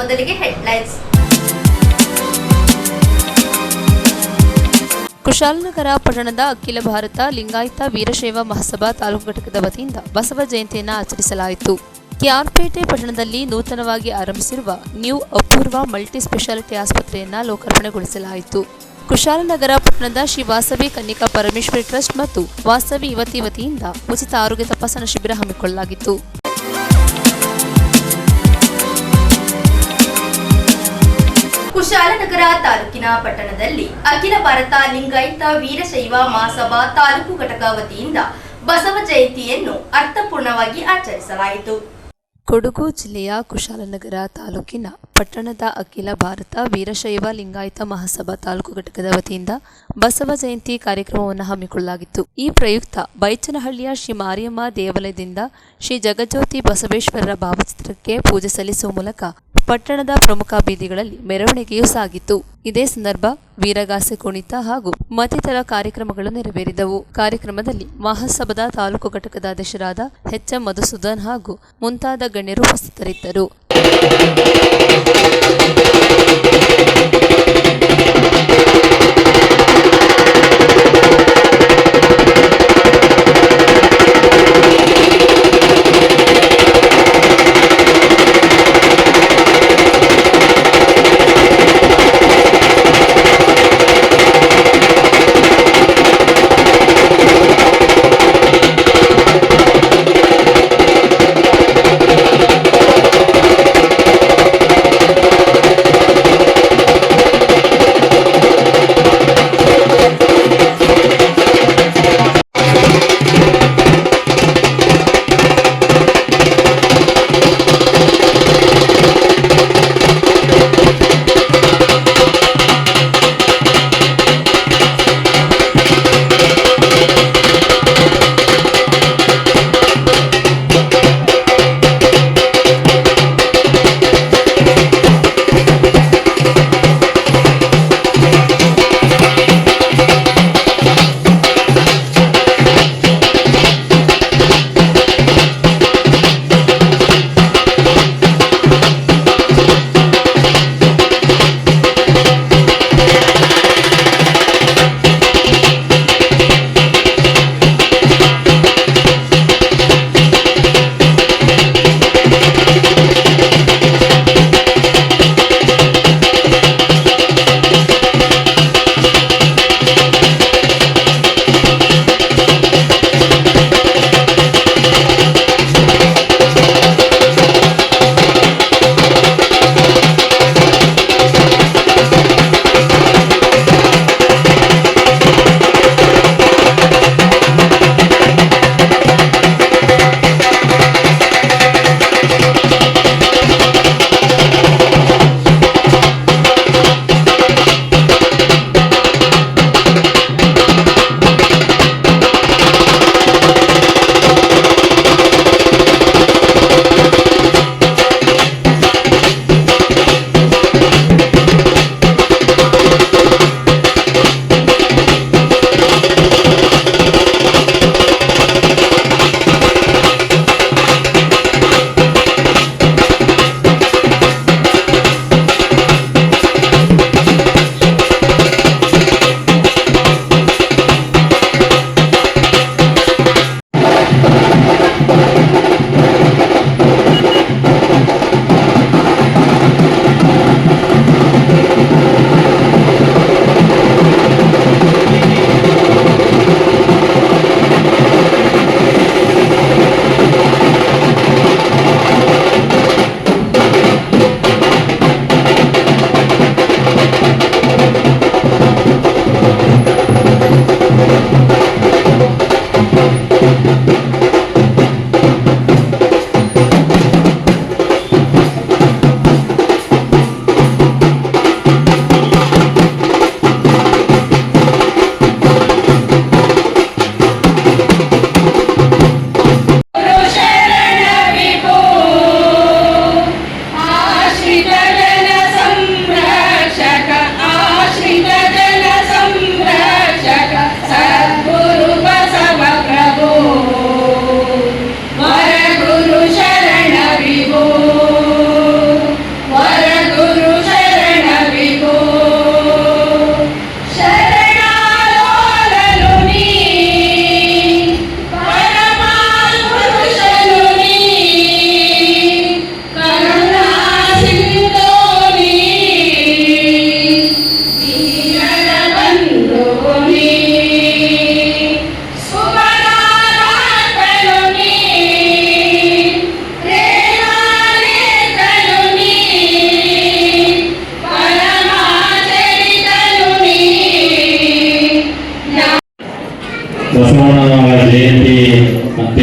ಮೊದಲಿಗೆ ಹೆಡ್ಲೈನ್ಸ್. ಕುಶಾಲನಗರ ಪಟ್ಟಣದ ಅಖಿಲ ಭಾರತ ಲಿಂಗಾಯತ ವೀರಶೈವ ಮಹಾಸಭಾ ತಾಲೂಕು ಘಟಕದ ವತಿಯಿಂದ ಬಸವ ಜಯಂತಿಯನ್ನು ಆಚರಿಸಲಾಯಿತು. ಕೆಆರ್ಪೇಟೆ ಪಟ್ಟಣದಲ್ಲಿ ನೂತನವಾಗಿ ಆರಂಭಿಸಿರುವ ನ್ಯೂ ಅಪೂರ್ವ ಮಲ್ಟಿ ಸ್ಪೆಷಾಲಿಟಿ ಆಸ್ಪತ್ರೆಯನ್ನು ಲೋಕಾರ್ಪಣೆಗೊಳಿಸಲಾಯಿತು. ಕುಶಾಲನಗರ ಪಟ್ಟಣದ ಶ್ರೀ ವಾಸವಿ ಕನ್ನಿಕಾ ಪರಮೇಶ್ವರಿ ಟ್ರಸ್ಟ್ ಮತ್ತು ವಾಸವಿ ಯುವತಿ ವತಿಯಿಂದ ಉಚಿತ ಆರೋಗ್ಯ ತಪಾಸಣಾ ಶಿಬಿರ ಹಮ್ಮಿಕೊಳ್ಳಲಾಗಿತ್ತು. ಕುಶಾಲನಗರ ತಾಲೂಕಿನ ಪಟ್ಟಣದಲ್ಲಿ ಅಖಿಲ ಭಾರತ ಲಿಂಗಾಯತ ವೀರಶೈವ ಮಹಾಸಭಾ ತಾಲೂಕು ಘಟಕ ವತಿಯಿಂದ ಬಸವ ಜಯಂತಿಯನ್ನು ಅರ್ಥಪೂರ್ಣವಾಗಿ ಆಚರಿಸಲಾಯಿತು. ಕೊಡಗು ಜಿಲ್ಲೆಯ ಕುಶಾಲನಗರ ತಾಲೂಕಿನ ಪಟ್ಟಣದ ಅಖಿಲ ಭಾರತ ವೀರಶೈವ ಲಿಂಗಾಯತ ಮಹಾಸಭಾ ತಾಲೂಕು ಘಟಕದ ವತಿಯಿಂದ ಬಸವ ಜಯಂತಿ ಕಾರ್ಯಕ್ರಮವನ್ನು ಹಮ್ಮಿಕೊಳ್ಳಲಾಗಿತ್ತು. ಈ ಪ್ರಯುಕ್ತ ಬೈಚನಹಳ್ಳಿಯ ಶ್ರೀ ಮಾರಿಯಮ್ಮ ದೇವಾಲಯದಿಂದ ಶ್ರೀ ಜಗಜ್ಯೋತಿ ಬಸವೇಶ್ವರರ ಭಾವಚಿತ್ರಕ್ಕೆ ಪೂಜೆ ಸಲ್ಲಿಸುವ ಮೂಲಕ ಪಟ್ಟಣದ ಪ್ರಮುಖ ಬೀದಿಗಳಲ್ಲಿ ಮೆರವಣಿಗೆಯೂ ಸಾಗಿತ್ತು. ಇದೇ ಸಂದರ್ಭ ವೀರಗಾಸೆ ಕುಣಿತ ಹಾಗೂ ಮತ್ತಿತರ ಕಾರ್ಯಕ್ರಮಗಳು ನೆರವೇರಿದವು. ಕಾರ್ಯಕ್ರಮದಲ್ಲಿ ಮಹಾಸಭಾದ ತಾಲೂಕು ಘಟಕದ ಅಧ್ಯಕ್ಷರಾದ ಎಚ್.ಎಂ. ಮಧುಸೂದನ್ ಹಾಗೂ ಮುಂತಾದ ಗಣ್ಯರು ಉಪಸ್ಥಿತರಿದ್ದರು.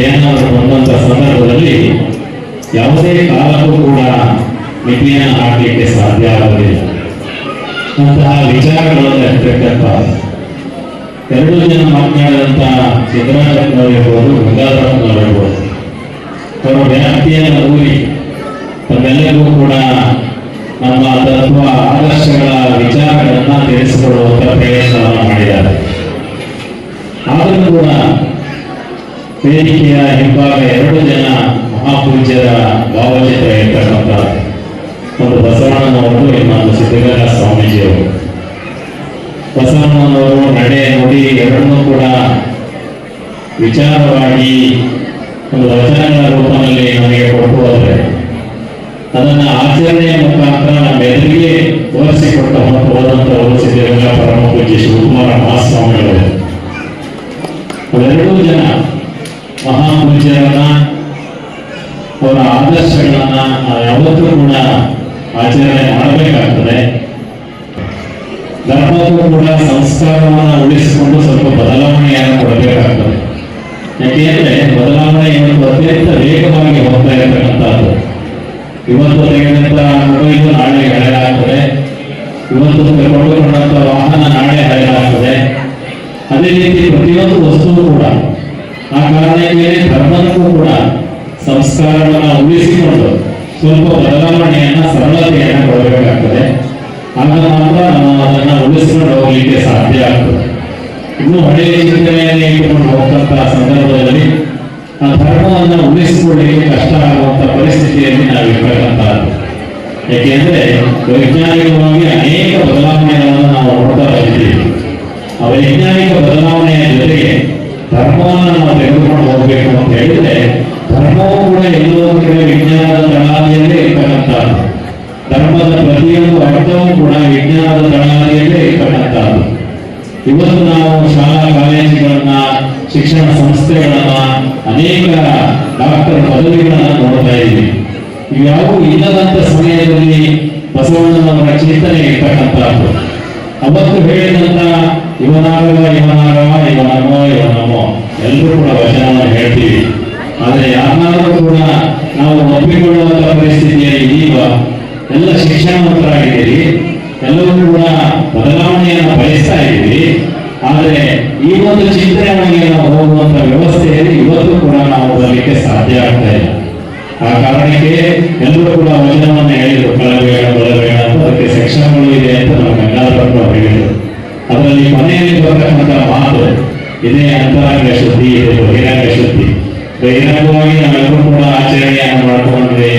ಏನಾದರೂ ಬಂದಂಥ ಸಂದರ್ಭದಲ್ಲಿ ಯಾವುದೇ ಕಾಲಕ್ಕೂ ಕೂಡ ಮಿತಿಯನ್ನು ಹಾಕಲಿಕ್ಕೆ ಸಾಧ್ಯ ಆಗೋದಿಲ್ಲ. ಅಂತಹ ವಿಚಾರಗಳನ್ನು ಇರ್ತಕ್ಕಂಥ ಎರಡು ಜನ ಮಾತನಾಡಿದಂಥ ಸಿದ್ದರಾಮಯ್ಯನವರಿರ್ಬೋದು, ಗಂಗಾಧರಪ್ಪನವರಿರ್ಬೋದು, ಅವರ ವ್ಯಾಪ್ತಿಯನ್ನು ಊರಿ ತಮ್ಮೆಲ್ಲರಿಗೂ ಕೂಡ ನಮ್ಮ ತತ್ವ ಆದರ್ಶಗಳ ವಿಚಾರಗಳನ್ನು ತಿಳಿಸಿಕೊಡುವಂಥ ಪ್ರಯತ್ನವನ್ನು ಮಾಡಿದ್ದಾರೆ. ಆದರೂ ಕೂಡ ವೇದಿಕೆಯ ಹಿಂಭಾಗ ಎರಡು ಜನ ಮಹಾಪೂಜ್ಯರ ಭಾವಚಿತ್ರ ಇರ್ತಕ್ಕಂಥ ಒಂದು ಬಸವಣ್ಣನವರು, ಇನ್ನೊಂದು ಸಿದ್ದಗಂಗಾ ಸ್ವಾಮೀಜಿಯವರು. ಬಸವಣ್ಣನವರು ನಡೆ ನುಡಿ ಎರಡನ್ನೂ ಕೂಡ ವಿಚಾರವಾಗಿ ಒಂದು ವಚನಗಳ ರೂಪದಲ್ಲಿ ನಮಗೆ ಕೊಟ್ಟು ಹೋದರೆ ಅದನ್ನು ಆಚರಣೆಯ ಮುಖಾಂತರ ನಮ್ಮ ಎದುರಿಗೆ ತೋರಿಸಿಕೊಟ್ಟ ಮತ್ತು ಹೋದಂಥವರು ಸಿದ್ದಗಂಗಾ ಪರಮ ಪೂಜ್ಯ ಶಿವಕುಮಾರ ಮಹಾಸ್ವಾಮಿಗಳು. ಅವೆರಡೂ ಜನ ಮಹಾಪೂಜ್ಯರನ್ನ, ಅವರ ಆದರ್ಶಗಳನ್ನ ನಾವು ಯಾವತ್ತೂ ಕೂಡ ಆಚರಣೆ ಮಾಡಬೇಕಾಗ್ತದೆ. ಧರ್ಮಕ್ಕೂ ಕೂಡ ಸಂಸ್ಕಾರವನ್ನು ಉಳಿಸಿಕೊಂಡು ಸ್ವಲ್ಪ ಬದಲಾವಣೆಯನ್ನು ಕೊಡಬೇಕಾಗ್ತದೆ. ಯಾಕೆಂದ್ರೆ ಬದಲಾವಣೆ ಇವತ್ತು ಅತ್ಯಂತ ವೇಗವಾಗಿ ಹೋಗ್ತಾ ಇರತಕ್ಕಂಥದ್ದು. ಇವತ್ತು ತೆಗೆದಂತ ಮೊಬೈಲ್ ನಾಳೆ ಹಳೆಯಾಗ್ತದೆ, ಇವತ್ತು ಕೊಂಡುಕೊಂಡಂತ ವಾಹನ ನಾಳೆ ಹಳೆಯಾಗ್ತದೆ. ಅದೇ ರೀತಿ ಪ್ರತಿಯೊಂದು ವಸ್ತುವು ಕೂಡ ಆ ಕಾರಣಕ್ಕೆ ಧರ್ಮಕ್ಕೂ ಕೂಡ ಸಂಸ್ಕಾರವನ್ನು ಉಳಿಸಿಕೊಂಡು ಸ್ವಲ್ಪ ಬದಲಾವಣೆಯನ್ನ, ಸರಳತೆಯನ್ನು ಕೊಡಬೇಕಾಗ್ತದೆ. ಆಗ ಮಾತ್ರ ನಾವು ಅದನ್ನು ಉಳಿಸಿಕೊಂಡು ಹೋಗ್ಲಿಕ್ಕೆ ಸಾಧ್ಯ ಆಗ್ತದೆ. ಇನ್ನು ಹಳೆಯ ಚಿಂತನೆಯಲ್ಲಿ ಇಟ್ಟುಕೊಂಡು ಹೋಗ್ತಂತಹ ಸಂದರ್ಭದಲ್ಲಿ ಆ ಧರ್ಮವನ್ನು ಉಳಿಸಿಕೊಳ್ಳಲಿಕ್ಕೆ ಕಷ್ಟ ಆಗುವಂತ ಪರಿಸ್ಥಿತಿಯಲ್ಲಿ ನಾವು ಇರಬೇಕಂತದ್ದು. ಯಾಕೆಂದ್ರೆ ವೈಜ್ಞಾನಿಕವಾಗಿ ಅನೇಕ ಬದಲಾವಣೆಗಳನ್ನು ನಾವು ನೋಡ್ತಾ ಬಂದಿದ್ದೀವಿ. ಆ ವೈಜ್ಞಾನಿಕ ಬದಲಾವಣೆಯ ಜೊತೆಗೆ ಧರ್ಮವನ್ನು ನಾವು ತೆಗೆದುಕೊಂಡು ಹೋಗ್ಬೇಕು ಅಂತ ಹೇಳಿದ್ರೆ ಧರ್ಮವು ಕೂಡ ಎಲ್ಲೋ ಕಡೆ ವಿಜ್ಞಾನದ ತಳಹದಿಯಲ್ಲೇ ಇರ್ತಕ್ಕಂಥದ್ದು. ಧರ್ಮದ ಪ್ರತಿಯೊಂದು ಅರ್ಥವೂ ಕೂಡ ವಿಜ್ಞಾನದ ತಳಹದಿಯಲ್ಲೇ ಇರ್ತಕ್ಕಂಥದ್ದು. ಇವತ್ತು ನಾವು ಶಾಲಾ ಕಾಲೇಜುಗಳನ್ನ, ಶಿಕ್ಷಣ ಸಂಸ್ಥೆಗಳನ್ನ, ಅನೇಕ ಡಾಕ್ಟರ್ ಪದವಿಗಳನ್ನ ನೋಡ್ತಾ ಇದ್ದೀವಿ. ಇವ್ಯಾವು ಇಲ್ಲದಂತ ಸಮಯದಲ್ಲಿ ಬಸವಣ್ಣನವರ ಚಿಂತನೆ ಇರ್ತಕ್ಕಂಥದ್ದು. ಅವತ್ತು ಹೇಳಿದಂತ ಇವನಾಗವ ಇವನಾಗವ ಇವನಮೋ ಇವನಮೋ ಎಲ್ಲರೂ ಕೂಡ ವಚನವನ್ನು ಹೇಳ್ತೀವಿ. ಆದರೆ ಯಾರನ್ನಾದರೂ ಕೂಡ ನಾವು ಒಪ್ಪಿಕೊಳ್ಳುವಂತ ಪರಿಸ್ಥಿತಿಯಲ್ಲಿ ಇದೀಗ ಎಲ್ಲ ಶಿಕ್ಷಣವಂತರಾಗಿದ್ದೀರಿ, ಎಲ್ಲರೂ ಕೂಡ ಬದಲಾವಣೆಯನ್ನು ಬಯಸ್ತಾ ಇದ್ದೀವಿ. ಆದರೆ ಈ ಒಂದು ಚಿಂತನೆಗಳಿಗೆ ನಾವು ಹೋಗುವಂತ ವ್ಯವಸ್ಥೆಯಲ್ಲಿ ಇವತ್ತು ಕೂಡ ನಾವು ಬರಲಿಕ್ಕೆ ಸಾಧ್ಯ ಆಗ್ತಾ ಇಲ್ಲ. ಆ ಕಾರಣಕ್ಕೆ ಎಲ್ಲರೂ ಕೂಡ ವಚನವನ್ನು ಹೇಳಿದರು, ಕಳಬೇಡ ಬಲಬೇಡ ಅಂತ. ಅದಕ್ಕೆ ಸೆಕ್ಷನ್ಗಳು ಇದೆ ಅಂತ ನಾವು ಗಂಗಾಧರಪ್ಪನವರು ಹೇಳಿದರು. ಅದರಲ್ಲಿ ಕೊನೆಯಲ್ಲಿ ಬರತಕ್ಕಂಥ ಮಾತು ಇದೇ ಅಂತರಂಗ ಶುದ್ಧಿ, ಇದೆ ಬಹಿರಂಗ ಶುದ್ಧಿ. ಬಹಿರಂಗವಾಗಿ ನಾವೆಲ್ಲರೂ ಕೂಡ ಆಚರಣೆಯನ್ನು ಮಾಡ್ಕೊಂಡ್ವಿ.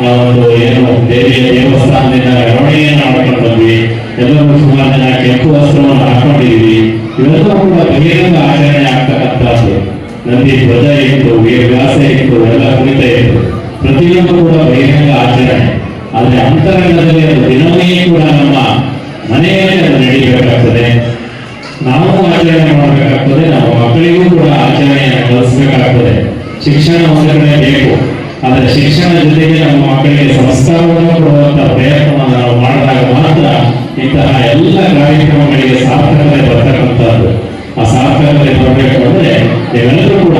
ಆ ಒಂದು ಏನು ದೇವಿಯ ದೇವಸ್ಥಾನದಿಂದ ಮೆರವಣಿಗೆಯನ್ನು ಮಾಡ್ಕೊಂಡು ಬಂದ್ವಿ. ಎಲ್ಲರೂ ಸುಮಾರು ಜನ ಕೆಂಪು ವಸ್ತ್ರವನ್ನು ಹಾಕೊಂಡಿದ್ವಿ. ಇವೆಲ್ಲವೂ ಕೂಡ ಬಹಿರಂಗ ಆಚರಣೆ ಆಗ್ತಕ್ಕಂಥದ್ದು. ನಂದಿ ಧ್ವಜ ಇತ್ತು, ವೀರವ್ಯಾಸ ಇತ್ತು, ಎಲ್ಲ ಕುಣಿತ ಇತ್ತು. ಪ್ರತಿಯೊಂದು ಕೂಡ ಬಹಿರಂಗ ಆಚರಣೆ. ಆದರೆ ಅಂತರಂಗದಲ್ಲಿ ಅದು ದಿನವೇ ಕೂಡ ನಮ್ಮ ಮನೆಯಲ್ಲೇ ಅದು ನಡೀಬೇಕಾಗ್ತದೆ. ನಾವು ಆಚರಣೆ ಮಾಡಬೇಕಾಗ್ತದೆ, ನಮ್ಮ ಮಕ್ಕಳಿಗೂ ಕೂಡ ಆಚರಣೆಯನ್ನು ಕಲಿಸಬೇಕಾಗ್ತದೆ. ಶಿಕ್ಷಣ ಒಂದು ಕಡೆ ಬೇಕು, ಆದರೆ ಶಿಕ್ಷಣ ಜೊತೆಗೆ ನಮ್ಮ ಮಕ್ಕಳಿಗೆ ಸಂಸ್ಕಾರವನ್ನು ಕೊಡುವಂತ ಪ್ರಯತ್ನವನ್ನು ನಾವು ಮಾಡಿದಾಗ ಮಾತ್ರ ಇಂತಹ ಎಲ್ಲ ಕಾರ್ಯಕ್ರಮಗಳಿಗೆ ಸಾರ್ಥಕತೆ ಬರ್ತಕ್ಕಂಥದ್ದು. ಆ ಸಾರ್ಥಕತೆ ಬರಬೇಕು ಅಂದ್ರೆ ನೀವೆಲ್ಲರೂ ಕೂಡ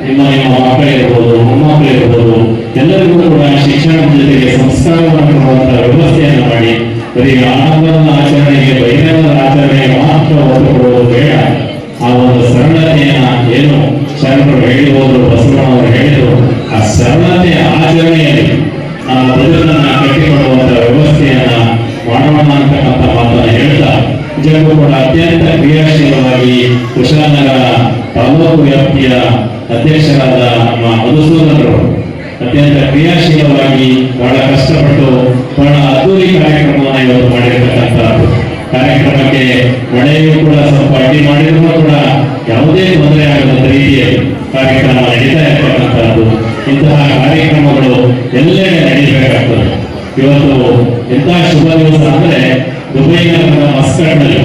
ನಿಮ್ಮ ಮಕ್ಕಳಿರ್ಬೋದು, ಮೊಮ್ಮಕ್ಕಳಿರ್ಬೋದು, ಎಲ್ಲರಿಗೂ ಕೂಡ ಶಿಕ್ಷಣದ ಜೊತೆಗೆ ಸಂಸ್ಕಾರವನ್ನು ಕೊಡುವಂತ ವ್ಯವಸ್ಥೆಯನ್ನು ಮಾಡಿ ಬರೀ ಆನಂದದ ಆಚರಣೆಗೆ, ಬಹಿರಂಗದ ಆಚರಣೆಗೆ ಮಾತ್ರ ಒತ್ತು ಕೊಡುವುದು ಬೇಡ. ಆ ಒಂದು ಸರಳತೆಯನ್ನ ಏನು ಶರಣರು ಹೇಳಿದ್ರು, ಬಸವಣ್ಣವರು ಹೇಳಿದ್ರು, ಆ ಸರಳತೆಯ ಆಚರಣೆಯಲ್ಲಿ ನಮ್ಮ ಬದುಕನ್ನ ಕಟ್ಟಿಕೊಳ್ಳುವಂತ ವ್ಯವಸ್ಥೆಯನ್ನ ಮಾಡೋಣ ಅಂತಕ್ಕಂಥ ಮಾತನ್ನು ಹೇಳ್ತಾ, ನಿಜಕ್ಕೂ ಕೂಡ ಅತ್ಯಂತ ಕ್ರಿಯಾಶೀಲವಾಗಿ ಕುಶಾಲನಗರ ತಾಲೂಕು ವ್ಯಾಪ್ತಿಯ ಅಧ್ಯಕ್ಷರಾದ ನಮ್ಮ ಮಧುಸೂದನರು ಅತ್ಯಂತ ಕ್ರಿಯಾಶೀಲವಾಗಿ ಬಹಳ ಕಷ್ಟಪಟ್ಟು ಬಹಳ ಅದ್ದೂರಿ ಕಾರ್ಯಕ್ರಮವನ್ನು ಇವತ್ತು ಮಾಡಿರ್ತಕ್ಕಂಥದ್ದು. ಕಾರ್ಯಕ್ರಮಕ್ಕೆ ಮಳೆಯೂ ಕೂಡ ಸ್ವಲ್ಪ ಅಡ್ಡಿ ಮಾಡಿದ್ರು ಕೂಡ ಯಾವುದೇ ತೊಂದರೆ ಆಗದ ರೀತಿಯಲ್ಲಿ ಕಾರ್ಯಕ್ರಮ ನಡೀತಾ ಇರ್ತಕ್ಕಂಥದ್ದು. ಇಂತಹ ಕಾರ್ಯಕ್ರಮಗಳು ಎಲ್ಲೆಡೆ ನಡೀಬೇಕಾಗ್ತದೆ. ಇವತ್ತು ಎಂಥ ಶುಭ ದಿವಸ ಅಂದ್ರೆ ದುಬೈ ನಗರದ ಮಸ್ಕಟ್ನಲ್ಲಿ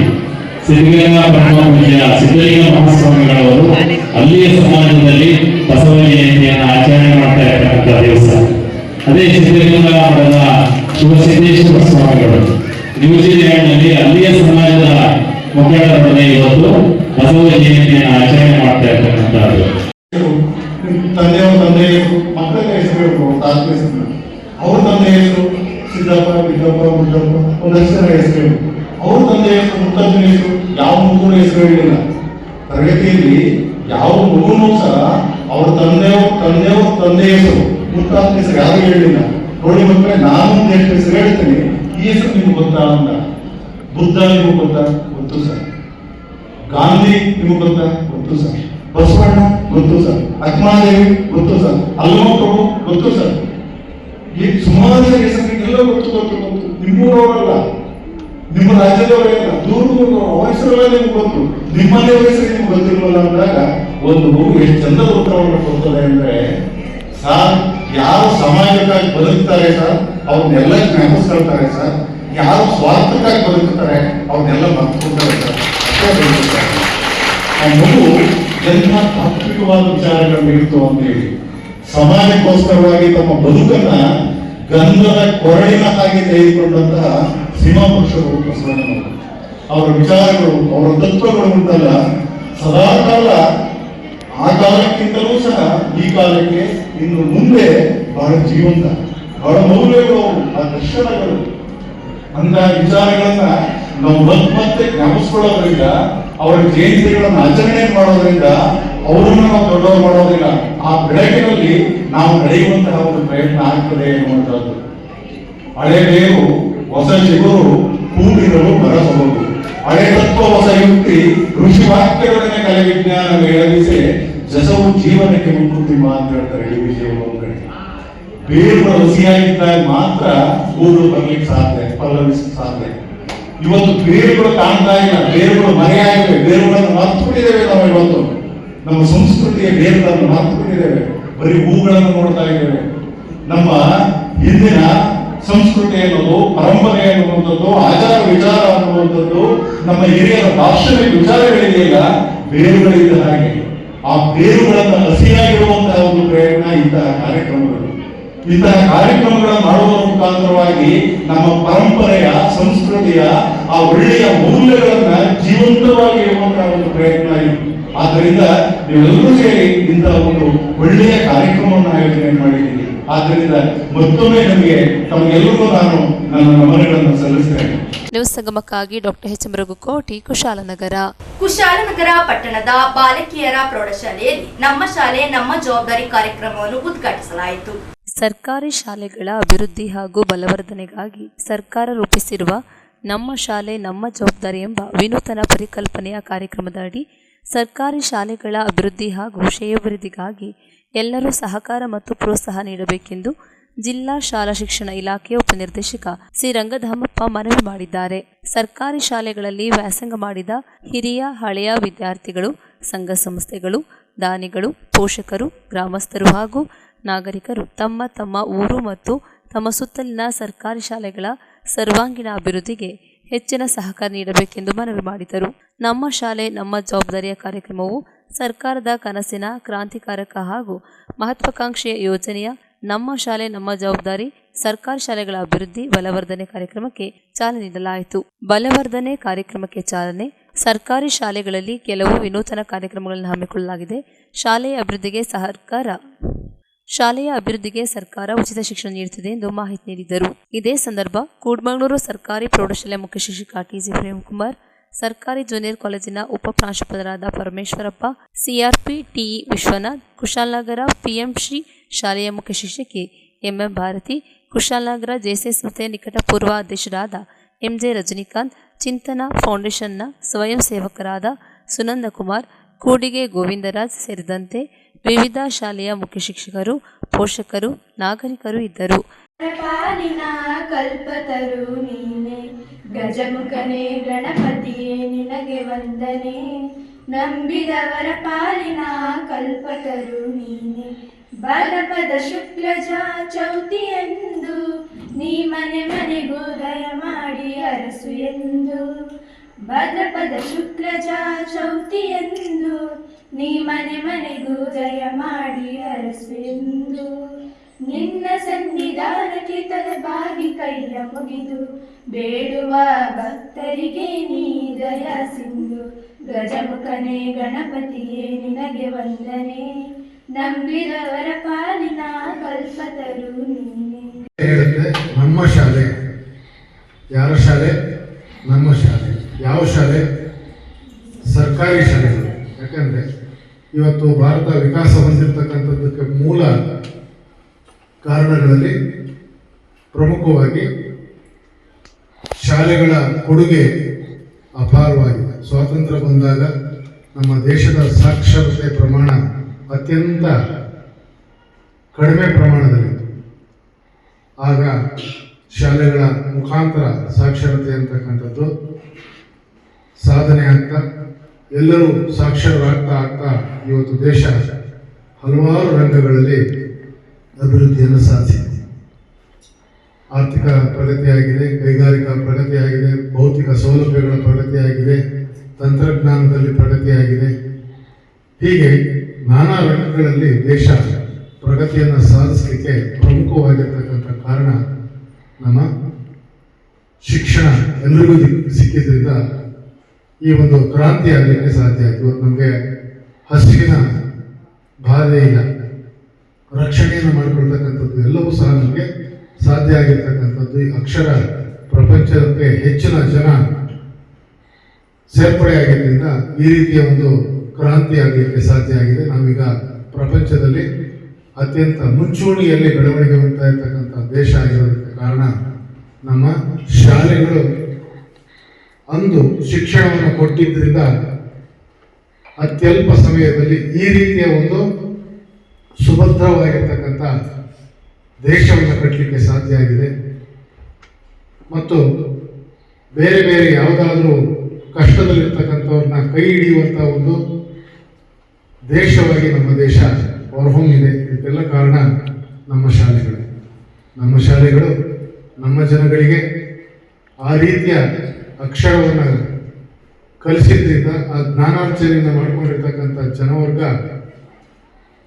ಸಿದ್ಧಗಂಗಾ ಪರಮ ಪೂಜ್ಯ ಸಿದ್ಧಲಿಂಗ ಮಹಾಸ್ವಾಮಿಗಳವರು ಅಲ್ಲಿಯ ಸಮಾಜದಲ್ಲಿ ಬಸವ ಜಯಂತಿಯನ್ನು ಆಚರಣೆ ಮಾಡ್ತಾ ಇರ್ತಕ್ಕಂಥ ದಿವಸ. ಅದೇ ಸಿದ್ಧಗಂಗಾ ಮಠದ ಶಿವಸಿದ್ದೇಶ್ವರ ಸ್ವಾಮಿಗಳು ನ್ಯೂಜಿಲೆಂಡ್ ನಲ್ಲಿ ಅಲ್ಲಿಯ ಸಮಾಜದ ಮುಖಂಡರೊಡನೆ ಇವತ್ತು ಬಸವ ಜಯಂತಿಯನ್ನು ಆಚರಣೆ ಮಾಡ್ತಾ ಇರ್ತಕ್ಕಂಥದ್ದು. ತಂದೆ ಹೆಸರು, ಮಕ್ಕಳ ಹೆಸರು ಹೇಳ್ಬೋದು, ತಾತ ಹೆಸರು. ಅವ್ರ ತಂದೆ ಹೆಸರು ಸಿದ್ದಪ್ಪ, ಬಿದ್ದಪ್ಪ, ಮುದ್ದಪ್ಪ, ಒಂದಷ್ಟು ಜನ ಹೆಸರು ಹೇಳ್ಬೋದು. ಅವ್ರ ತಂದೆ ಹೆಸರು, ಮುತ್ತಜ್ಜನ ಹೆಸರು, ಯಾವ ಮಗುನ ಹೆಸರು ಹೇಳಿಲ್ಲ. ತರಗತಿಯಲ್ಲಿ ಯಾವ ಮಗುನೂ ಸಹ ಅವ್ರ ತಂದೆ ಹೆಸರು, ಮುತ್ತಾತನ ಹೆಸರು ಯಾರು ಹೇಳಿಲ್ಲ. ನೋಡಿ ಮಕ್ಕಳೇ, ನಾನು ಎಷ್ಟು ಹೆಸರು ಹೇಳ್ತೀನಿ, ಈ ಹೆಸರು ನಿಮ್ಗೆ ಗೊತ್ತಾ ಅಂತ. ಬುದ್ಧ ನಿಮ್ಗೆ ಗೊತ್ತಾ? ಗೊತ್ತು ಸರ್. ಗಾಂಧಿ ನಿಮ್ಗೆ ಗೊತ್ತಾ? ಗೊತ್ತು ಸರ್. ಬಸವಣ್ಣ ಗೊತ್ತು ಸರ್. ಅಕ್ಮಾದೇವಿ ಗೊತ್ತು ಸರ್. ಅಲ್ಲಮಪ್ರಭು ಗೊತ್ತು ಸರ್. ಈ ಸುಮಾರು ಹೆಸರಿಗೆಲ್ಲ ಗೊತ್ತು. ನಿಮ್ಮೂರವರಲ್ಲ, ನಿಮ್ಮ ರಾಜ್ಯದವರೆಲ್ಲ, ದೂರದವರು, ಅವರ ಹೆಸರೆಲ್ಲ ನಿಮ್ಗೆ ಗೊತ್ತು. ನಿಮ್ಮನೆ ಹೆಸರು ನಿಮ್ಗೆ ಗೊತ್ತಿಲ್ವಲ್ಲ ಅಂದಾಗ ಒಂದು ಮಗು ಎಷ್ಟು ಚಂದದ ಉತ್ತರವನ್ನು ಕೊಡ್ತದೆ ಅಂದ್ರೆ, ಸರ್ ಯಾರು ಸಮಾಜಕ್ಕಾಗಿ ಬದುಕ್ತಾರೆ ಸರ್ ಅವ್ರನ್ನೆಲ್ಲ ಜ್ಞಾಪಿಸ್ಕೊಳ್ತಾರೆ ಸರ್. ಯಾರು ಸ್ವಾರ್ಥಕ್ಕಾಗಿ ಬದುಕ್ತಾರೆ ಅವ್ರನ್ನೆಲ್ಲ ಮರ್ತ್ಕೊಳ್ತಾರೆ ಸರ್. ಆ ಮಗು ಎಂಥ ತಾತ್ವಿಕವಾದ ವಿಚಾರಗಳನ್ನು ಇತ್ತು ಅಂತ ಹೇಳಿ ಸಮಾಜಕ್ಕೋಸ್ಕರವಾಗಿ ತಮ್ಮ ಬದುಕನ್ನ ಗಂಧದ ಕೊರಳಿನ ಹಾಗೆ ತೆಗೆದುಕೊಂಡಂತಹ ಸಿಂಹಪುರುಷರು ಬಸವಣ್ಣನವರು. ಅವರ ವಿಚಾರಗಳು, ಅವರ ತತ್ವಗಳು ಉಂಟಲ್ಲ, ಸದಾಕಾಲ ಆ ಕಾಲಕ್ಕಿಂತಲೂ ಸಹ ಈ ಕಾಲಕ್ಕೆ ಇನ್ನು ಮುಂದೆ ಬಹಳ ಜೀವಂತ, ಬಹಳ ಮೌಲ್ಯಗಳು, ಆ ದರ್ಶನಗಳು, ಅಂತ ವಿಚಾರಗಳನ್ನ ನಾವು ಮತ್ತೆ ಜ್ಞಾಪಿಸ್ಕೊಳ್ಳೋದ್ರಿಂದ, ಅವರ ಜಯಂತಿಗಳನ್ನು ಆಚರಣೆ ಮಾಡೋದ್ರಿಂದ ಅವರನ್ನು ನಾವು ದೊಡ್ಡವರು ಮಾಡೋದಿಲ್ಲ. ಆ ಬೆಳಕಿನಲ್ಲಿ ನಾವು ನಡೆಯುವಂತಹ ಒಂದು ಪ್ರಯತ್ನ ಆಗ್ತದೆ ಎನ್ನುವಂಥದ್ದು. ಹಳೆ ಬೇರು ಹೊಸ ಚಿಗುರು, ಕೂಡಿರಲು ಮರ ಸೊಬಗು. ಹಳೆ ತತ್ವ ಹೊಸ ಯುಕ್ತಿ, ಋಷಿ ವಾಕ್ಯಗಳನ್ನೇ ಕಲೆ ವಿಜ್ಞಾನ ಮೇಳವಿಸಿ ಜಸವು ಜೀವನಕ್ಕೆ ಮುಕ್ಕುತ್ತಿಮ್ಮ ಅಂತ ಹೇಳ್ತಾರೆ ಈ ವಿಷಯಗಳು. ಒಂದು ಕಡೆ ಬೇರುಗಳು ಹಸಿಯಾಗಿದ್ದಾಗ ಮಾತ್ರ ಊರು ಬರ್ಲಿಕ್ಕೆ ಸಾಧ್ಯ, ಪಲ್ಲವಿಸಕ್ಕೆ ಸಾಧ್ಯ. ಇವತ್ತು ಬೇರುಗಳು ಕಾಣ್ತಾ ಇಲ್ಲ, ಬೇರುಗಳು ಮರೆಯಾಗಿವೆ, ಬೇರುಗಳನ್ನು ಮರ್ತುಬಿಟ್ಟಿದ್ದೇವೆ ನಾವು. ಇವತ್ತು ನಮ್ಮ ಸಂಸ್ಕೃತಿಯ ಬೇರುಗಳನ್ನು ಮರ್ತುಬಿಟ್ಟಿದ್ದೇವೆ, ಬರೀ ಹೂಗಳನ್ನು ನೋಡ್ತಾ ಇದ್ದೇವೆ. ನಮ್ಮ ಹಿಂದಿನ ಸಂಸ್ಕೃತಿ ಅನ್ನೋದು, ಪರಂಪರೆ ಅನ್ನುವಂಥದ್ದು, ಆಚಾರ ವಿಚಾರ ಅನ್ನುವಂಥದ್ದು, ನಮ್ಮ ಹಿರಿಯರ ದಾರ್ಶನಿಕ ವಿಚಾರಗಳಿದೆಯಲ್ಲ, ಬೇರುಗಳಿದ್ದ ಹಾಗೆ. ಆ ಬೇರುಗಳನ್ನು ಹಸಿಯಾಗಿರುವಂತಹ ಒಂದು ಪ್ರಯತ್ನ ಇಂತಹ ಕಾರ್ಯಕ್ರಮಗಳು. ಇಂತಹ ಕಾರ್ಯಕ್ರಮಗಳನ್ನು ಮಾಡುವ ಮುಖಾಂತರವಾಗಿ ನಮ್ಮ ಪರಂಪರೆಯ, ಸಂಸ್ಕೃತಿಯ ಆ ಒಳ್ಳೆಯ ಮೌಲ್ಯಗಳನ್ನ ಜೀವಂತವಾಗಿ ಇರುವಂತಹ ಒಂದು ಪ್ರಯತ್ನ ಇದೆ. ಆದ್ದರಿಂದ ನೀವೆಲ್ಲರೂ ಸೇರಿ ಇಂತಹ ಒಂದು ಒಳ್ಳೆಯ ಕಾರ್ಯಕ್ರಮವನ್ನು ಆಯೋಜನೆ ಮಾಡಿದ್ದೀರಿ. ಆದ್ದರಿಂದ ಮತ್ತೊಮ್ಮೆ ತಮಗೆಲ್ಲರಿಗೂ ನಾನು ನನ್ನ ನಮನಗಳನ್ನು ಸಲ್ಲಿಸ್ತೇನೆ. ನ್ಯೂಸ್ ಸಂಗಮಕ್ಕಾಗಿ doctor H M Raghukoti, Kushalnagar. Kushalnagar ಪಟ್ಟಣದ ಬಾಲಕಿಯರ ಪ್ರೌಢಶಾಲೆಯಲ್ಲಿ ನಮ್ಮ ಶಾಲೆ ನಮ್ಮ ಜವಾಬ್ದಾರಿ ಕಾರ್ಯಕ್ರಮವನ್ನು ಉದ್ಘಾಟಿಸಲಾಯಿತು. ಸರ್ಕಾರಿ ಶಾಲೆಗಳ ಅಭಿವೃದ್ಧಿ ಹಾಗೂ ಬಲವರ್ಧನೆಗಾಗಿ ಸರ್ಕಾರ ರೂಪಿಸಿರುವ ನಮ್ಮ ಶಾಲೆ ನಮ್ಮ ಜವಾಬ್ದಾರಿ ಎಂಬ ವಿನೂತನ ಪರಿಕಲ್ಪನೆಯ ಕಾರ್ಯಕ್ರಮದ ಅಡಿ ಸರ್ಕಾರಿ ಶಾಲೆಗಳ ಅಭಿವೃದ್ಧಿ ಹಾಗೂ ಶ್ರೇಯೋಭಿವೃದ್ಧಿಗಾಗಿ ಎಲ್ಲರೂ ಸಹಕಾರ ಮತ್ತು ಪ್ರೋತ್ಸಾಹ ನೀಡಬೇಕೆಂದು ಜಿಲ್ಲಾ ಶಾಲಾ ಶಿಕ್ಷಣ ಇಲಾಖೆಯ ಉಪನಿರ್ದೇಶಕ ಸಿ ರಂಗಧಾಮಪ್ಪ ಮನವಿ ಮಾಡಿದ್ದಾರೆ. ಸರ್ಕಾರಿ ಶಾಲೆಗಳಲ್ಲಿ ವ್ಯಾಸಂಗ ಮಾಡಿದ ಹಿರಿಯ ಹಳೆಯ ವಿದ್ಯಾರ್ಥಿಗಳು, ಸಂಘ ಸಂಸ್ಥೆಗಳು, ದಾನಿಗಳು, ಪೋಷಕರು, ಗ್ರಾಮಸ್ಥರು ಹಾಗೂ ನಾಗರಿಕರು ತಮ್ಮ ತಮ್ಮ ಊರು ಮತ್ತು ತಮ್ಮ ಸುತ್ತಲಿನ ಸರ್ಕಾರಿ ಶಾಲೆಗಳ ಸರ್ವಾಂಗೀಣ ಅಭಿವೃದ್ಧಿಗೆ ಹೆಚ್ಚಿನ ಸಹಕಾರ ನೀಡಬೇಕೆಂದು ಮನವಿ ಮಾಡಿದರು. ನಮ್ಮ ಶಾಲೆ ನಮ್ಮ ಜವಾಬ್ದಾರಿಯ ಕಾರ್ಯಕ್ರಮವು ಸರ್ಕಾರದ ಕನಸಿನ ಕ್ರಾಂತಿಕಾರಕ ಹಾಗೂ ಮಹತ್ವಾಕಾಂಕ್ಷೆಯ ಯೋಜನೆಯ ನಮ್ಮ ಶಾಲೆ ನಮ್ಮ ಜವಾಬ್ದಾರಿ ಸರ್ಕಾರಿ ಶಾಲೆಗಳ ಅಭಿವೃದ್ಧಿ ಬಲವರ್ಧನೆ ಕಾರ್ಯಕ್ರಮಕ್ಕೆ ಚಾಲನೆ ನೀಡಲಾಯಿತು. ಬಲವರ್ಧನೆ ಕಾರ್ಯಕ್ರಮಕ್ಕೆ ಚಾಲನೆ. ಸರ್ಕಾರಿ ಶಾಲೆಗಳಲ್ಲಿ ಕೆಲವು ವಿನೂತನ ಕಾರ್ಯಕ್ರಮಗಳನ್ನು ಹಮ್ಮಿಕೊಳ್ಳಲಾಗಿದೆ. ಶಾಲೆಯ ಅಭಿವೃದ್ಧಿಗೆ ಸರ್ಕಾರ ಉಚಿತ ಶಿಕ್ಷಣ ನೀಡುತ್ತಿದೆ ಎಂದು ಮಾಹಿತಿ ನೀಡಿದರು. ಇದೇ ಸಂದರ್ಭ ಕೂಡ್ಮಂಗ್ಳೂರು ಸರ್ಕಾರಿ ಪ್ರೌಢಶಾಲೆ ಮುಖ್ಯ ಶಿಕ್ಷಕ ಟಿ.ಜಿ. ಪ್ರೇಮ್ಕುಮಾರ್, ಸರ್ಕಾರಿ ಜೂನಿಯರ್ ಕಾಲೇಜಿನ ಉಪ ಪ್ರಾಂಶುಪಾಲರಾದ ಪರಮೇಶ್ವರಪ್ಪ, ಸಿಆರ್ಪಿ ಟಿಇ ವಿಶ್ವನಾಥ್, ಕುಶಾಲನಗರ ಪಿಎಂಶ್ರೀ ಶಾಲೆಯ ಮುಖ್ಯ ಶಿಕ್ಷಕಿ ಎಂಎಂ ಭಾರತಿ, ಕುಶಾಲನಗರ ಜೆಎಸ್ಎಸ್ ಸಂಸ್ಥೆಯ ನಿಕಟ ಪೂರ್ವ ಅಧ್ಯಕ್ಷರಾದ ಎಂಜೆ ರಜನಿಕಾಂತ್, ಚಿಂತನ ಫೌಂಡೇಶನ್ನ ಸ್ವಯಂ ಸೇವಕರಾದ ಸುನಂದ ಕುಮಾರ್, ಕೂಡಿಗೆ ಗೋವಿಂದರಾಜ್ ಸೇರಿದಂತೆ ವಿವಿಧ ಶಾಲೆಯ ಮುಖ್ಯ ಶಿಕ್ಷಕರು, ಪೋಷಕರು, ನಾಗರಿಕರು ಇದ್ದರು. ಪಾಲಿನ ಕಲ್ಪತರು ನೀನೆ, ಗಜಮುಖನೇ ಗಣಪತಿಯೇ ನಿನಗೆ ವಂದನೆ. ನಂಬಿದವರ ಪಾಲಿನ ಕಲ್ಪತರು ನೀನೆ, ಭಾದ್ರಪದ ಶುಕ್ಲಜ ಚೌತಿಯೆಂದು ನೀ ಮನೆ ಮನೆಗೂ ದಯ ಮಾಡಿ ಅರಸು ಎಂದು. ಭಾದ್ರಪದ ಶುಕ್ಲಜ ಚೌತಿಯೆಂದು ನೀ ಮನೆ ಮನೆಗೂ ದಯ ಮಾಡಿ ಅರಸು ಎಂದು. ನಿನ್ನ ಸನ್ನಿಧಾನಕ್ಕೆ ತಲೆಬಾಗಿ ಕೈಯ ಮುಗಿದು ಬೇಡುವ ಭಕ್ತರಿಗೆ ನೀ ದಯ ಸಿಂಧು. ಗಜಮುಖನೇ ಗಣಪತಿಯೇ ನಿನಗೆ ವಂದನೆ. ನಂಬಿದವರ ಪಾಲಿನ ಕಲ್ಪತರು ನೀನೆ. ಹೇಳುತ್ತೆ ನಮ್ಮ ಶಾಲೆ. ಯಾರ ಶಾಲೆ? ನಮ್ಮ ಶಾಲೆ. ಯಾವ ಶಾಲೆ? ಸರ್ಕಾರಿ ಶಾಲೆಗಳು. ಯಾಕಂದ್ರೆ ಇವತ್ತು ಭಾರತ ವಿಕಾಸ ಹೊಂದಿರತಕ್ಕಂಥದ್ದಕ್ಕೆ ಮೂಲ ಕಾರಣಗಳಲ್ಲಿ ಪ್ರಮುಖವಾಗಿ ಶಾಲೆಗಳ ಕೊಡುಗೆ ಅಪಾರವಾಗಿದೆ. ಸ್ವಾತಂತ್ರ್ಯ ಬಂದಾಗ ನಮ್ಮ ದೇಶದ ಸಾಕ್ಷರತೆ ಪ್ರಮಾಣ ಅತ್ಯಂತ ಕಡಿಮೆ ಪ್ರಮಾಣದಲ್ಲಿತ್ತು. ಆಗ ಶಾಲೆಗಳ ಮುಖಾಂತರ ಸಾಕ್ಷರತೆ ಅಂತಕ್ಕಂಥದ್ದು ಸಾಧನೆ ಆಗ್ತಾ ಎಲ್ಲರೂ ಸಾಕ್ಷರರಾಗ್ತಾ ಆಗ್ತಾ ಇವತ್ತು ದೇಶ ಹಲವಾರು ರಂಗಗಳಲ್ಲಿ ಅಭಿವೃದ್ಧಿಯನ್ನು ಸಾಧಿಸಿದೆ. ಆರ್ಥಿಕ ಪ್ರಗತಿಯಾಗಿದೆ, ಕೈಗಾರಿಕಾ ಪ್ರಗತಿಯಾಗಿದೆ, ಭೌತಿಕ ಸೌಲಭ್ಯಗಳ ಪ್ರಗತಿಯಾಗಿದೆ, ತಂತ್ರಜ್ಞಾನದಲ್ಲಿ ಪ್ರಗತಿಯಾಗಿದೆ. ಹೀಗೆ ನಾನಾ ರಂಗಗಳಲ್ಲಿ ದೇಶ ಪ್ರಗತಿಯನ್ನು ಸಾಧಿಸಲಿಕ್ಕೆ ಪ್ರಮುಖವಾಗಿರ್ತಕ್ಕಂಥ ಕಾರಣ ನಮ್ಮ ಶಿಕ್ಷಣ ಎಲ್ಲರಿಗೂ ಸಿಕ್ಕಿದ್ರಿಂದ ಈ ಒಂದು ಕ್ರಾಂತಿ ಆಗಲಿಕ್ಕೆ ಸಾಧ್ಯ ಆಯಿತು. ಇವತ್ತು ನಮಗೆ ಹಸಿವಿನ ಬಾಧೆ ಇಲ್ಲ, ರಕ್ಷಣೆಯನ್ನು ಮಾಡಿಕೊಳ್ತಕ್ಕಂಥದ್ದು ಎಲ್ಲವೂ ಸಹ ನಮಗೆ ಸಾಧ್ಯ ಆಗಿರ್ತಕ್ಕಂಥದ್ದು. ಈ ಅಕ್ಷರ ಪ್ರಪಂಚಕ್ಕೆ ಹೆಚ್ಚಿನ ಜನ ಸೇರ್ಪಡೆಯಾಗಿದ್ದರಿಂದ ಈ ರೀತಿಯ ಒಂದು ಕ್ರಾಂತಿ ಆಗಲಿಕ್ಕೆ ಸಾಧ್ಯ ಆಗಿದೆ. ನಾವೀಗ ಪ್ರಪಂಚದಲ್ಲಿ ಅತ್ಯಂತ ಮುಂಚೂಣಿಯಲ್ಲಿ ಬೆಳವಣಿಗೆ ಹೊಂದ್ತಾ ಇರ್ತಕ್ಕಂಥ ದೇಶ ಆಗಿರೋದಕ್ಕೆ ಕಾರಣ ನಮ್ಮ ಶಾಲೆಗಳು ಅಂದು ಶಿಕ್ಷಣವನ್ನು ಕೊಟ್ಟಿದ್ದರಿಂದ ಅತ್ಯಲ್ಪ ಸಮಯದಲ್ಲಿ ಈ ರೀತಿಯ ಒಂದು ಸುಭದ್ರವಾಗಿರ್ತಕ್ಕಂಥ ದೇಶವನ್ನು ಕಟ್ಟಲಿಕ್ಕೆ ಸಾಧ್ಯ ಆಗಿದೆ. ಮತ್ತು ಬೇರೆ ಬೇರೆ ಯಾವುದಾದ್ರೂ ಕಷ್ಟದಲ್ಲಿರ್ತಕ್ಕಂಥವ್ರನ್ನ ಕೈ ಹಿಡಿಯುವಂಥ ಒಂದು ದೇಶವಾಗಿ ನಮ್ಮ ದೇಶ ಹೊರಹೊಮ್ಮಿದೆ. ಇದಕ್ಕೆಲ್ಲ ಕಾರಣ ನಮ್ಮ ಶಾಲೆಗಳು. ನಮ್ಮ ಶಾಲೆಗಳು ನಮ್ಮ ಜನಗಳಿಗೆ ಆ ರೀತಿಯ ಅಕ್ಷರವನ್ನು ಕಲಿಸಿದ್ರಿಂದ, ಆ ಜ್ಞಾನಾರ್ಜನೆಯಿಂದ ಮಾಡ್ಕೊಂಡಿರ್ತಕ್ಕಂಥ ಜನವರ್ಗ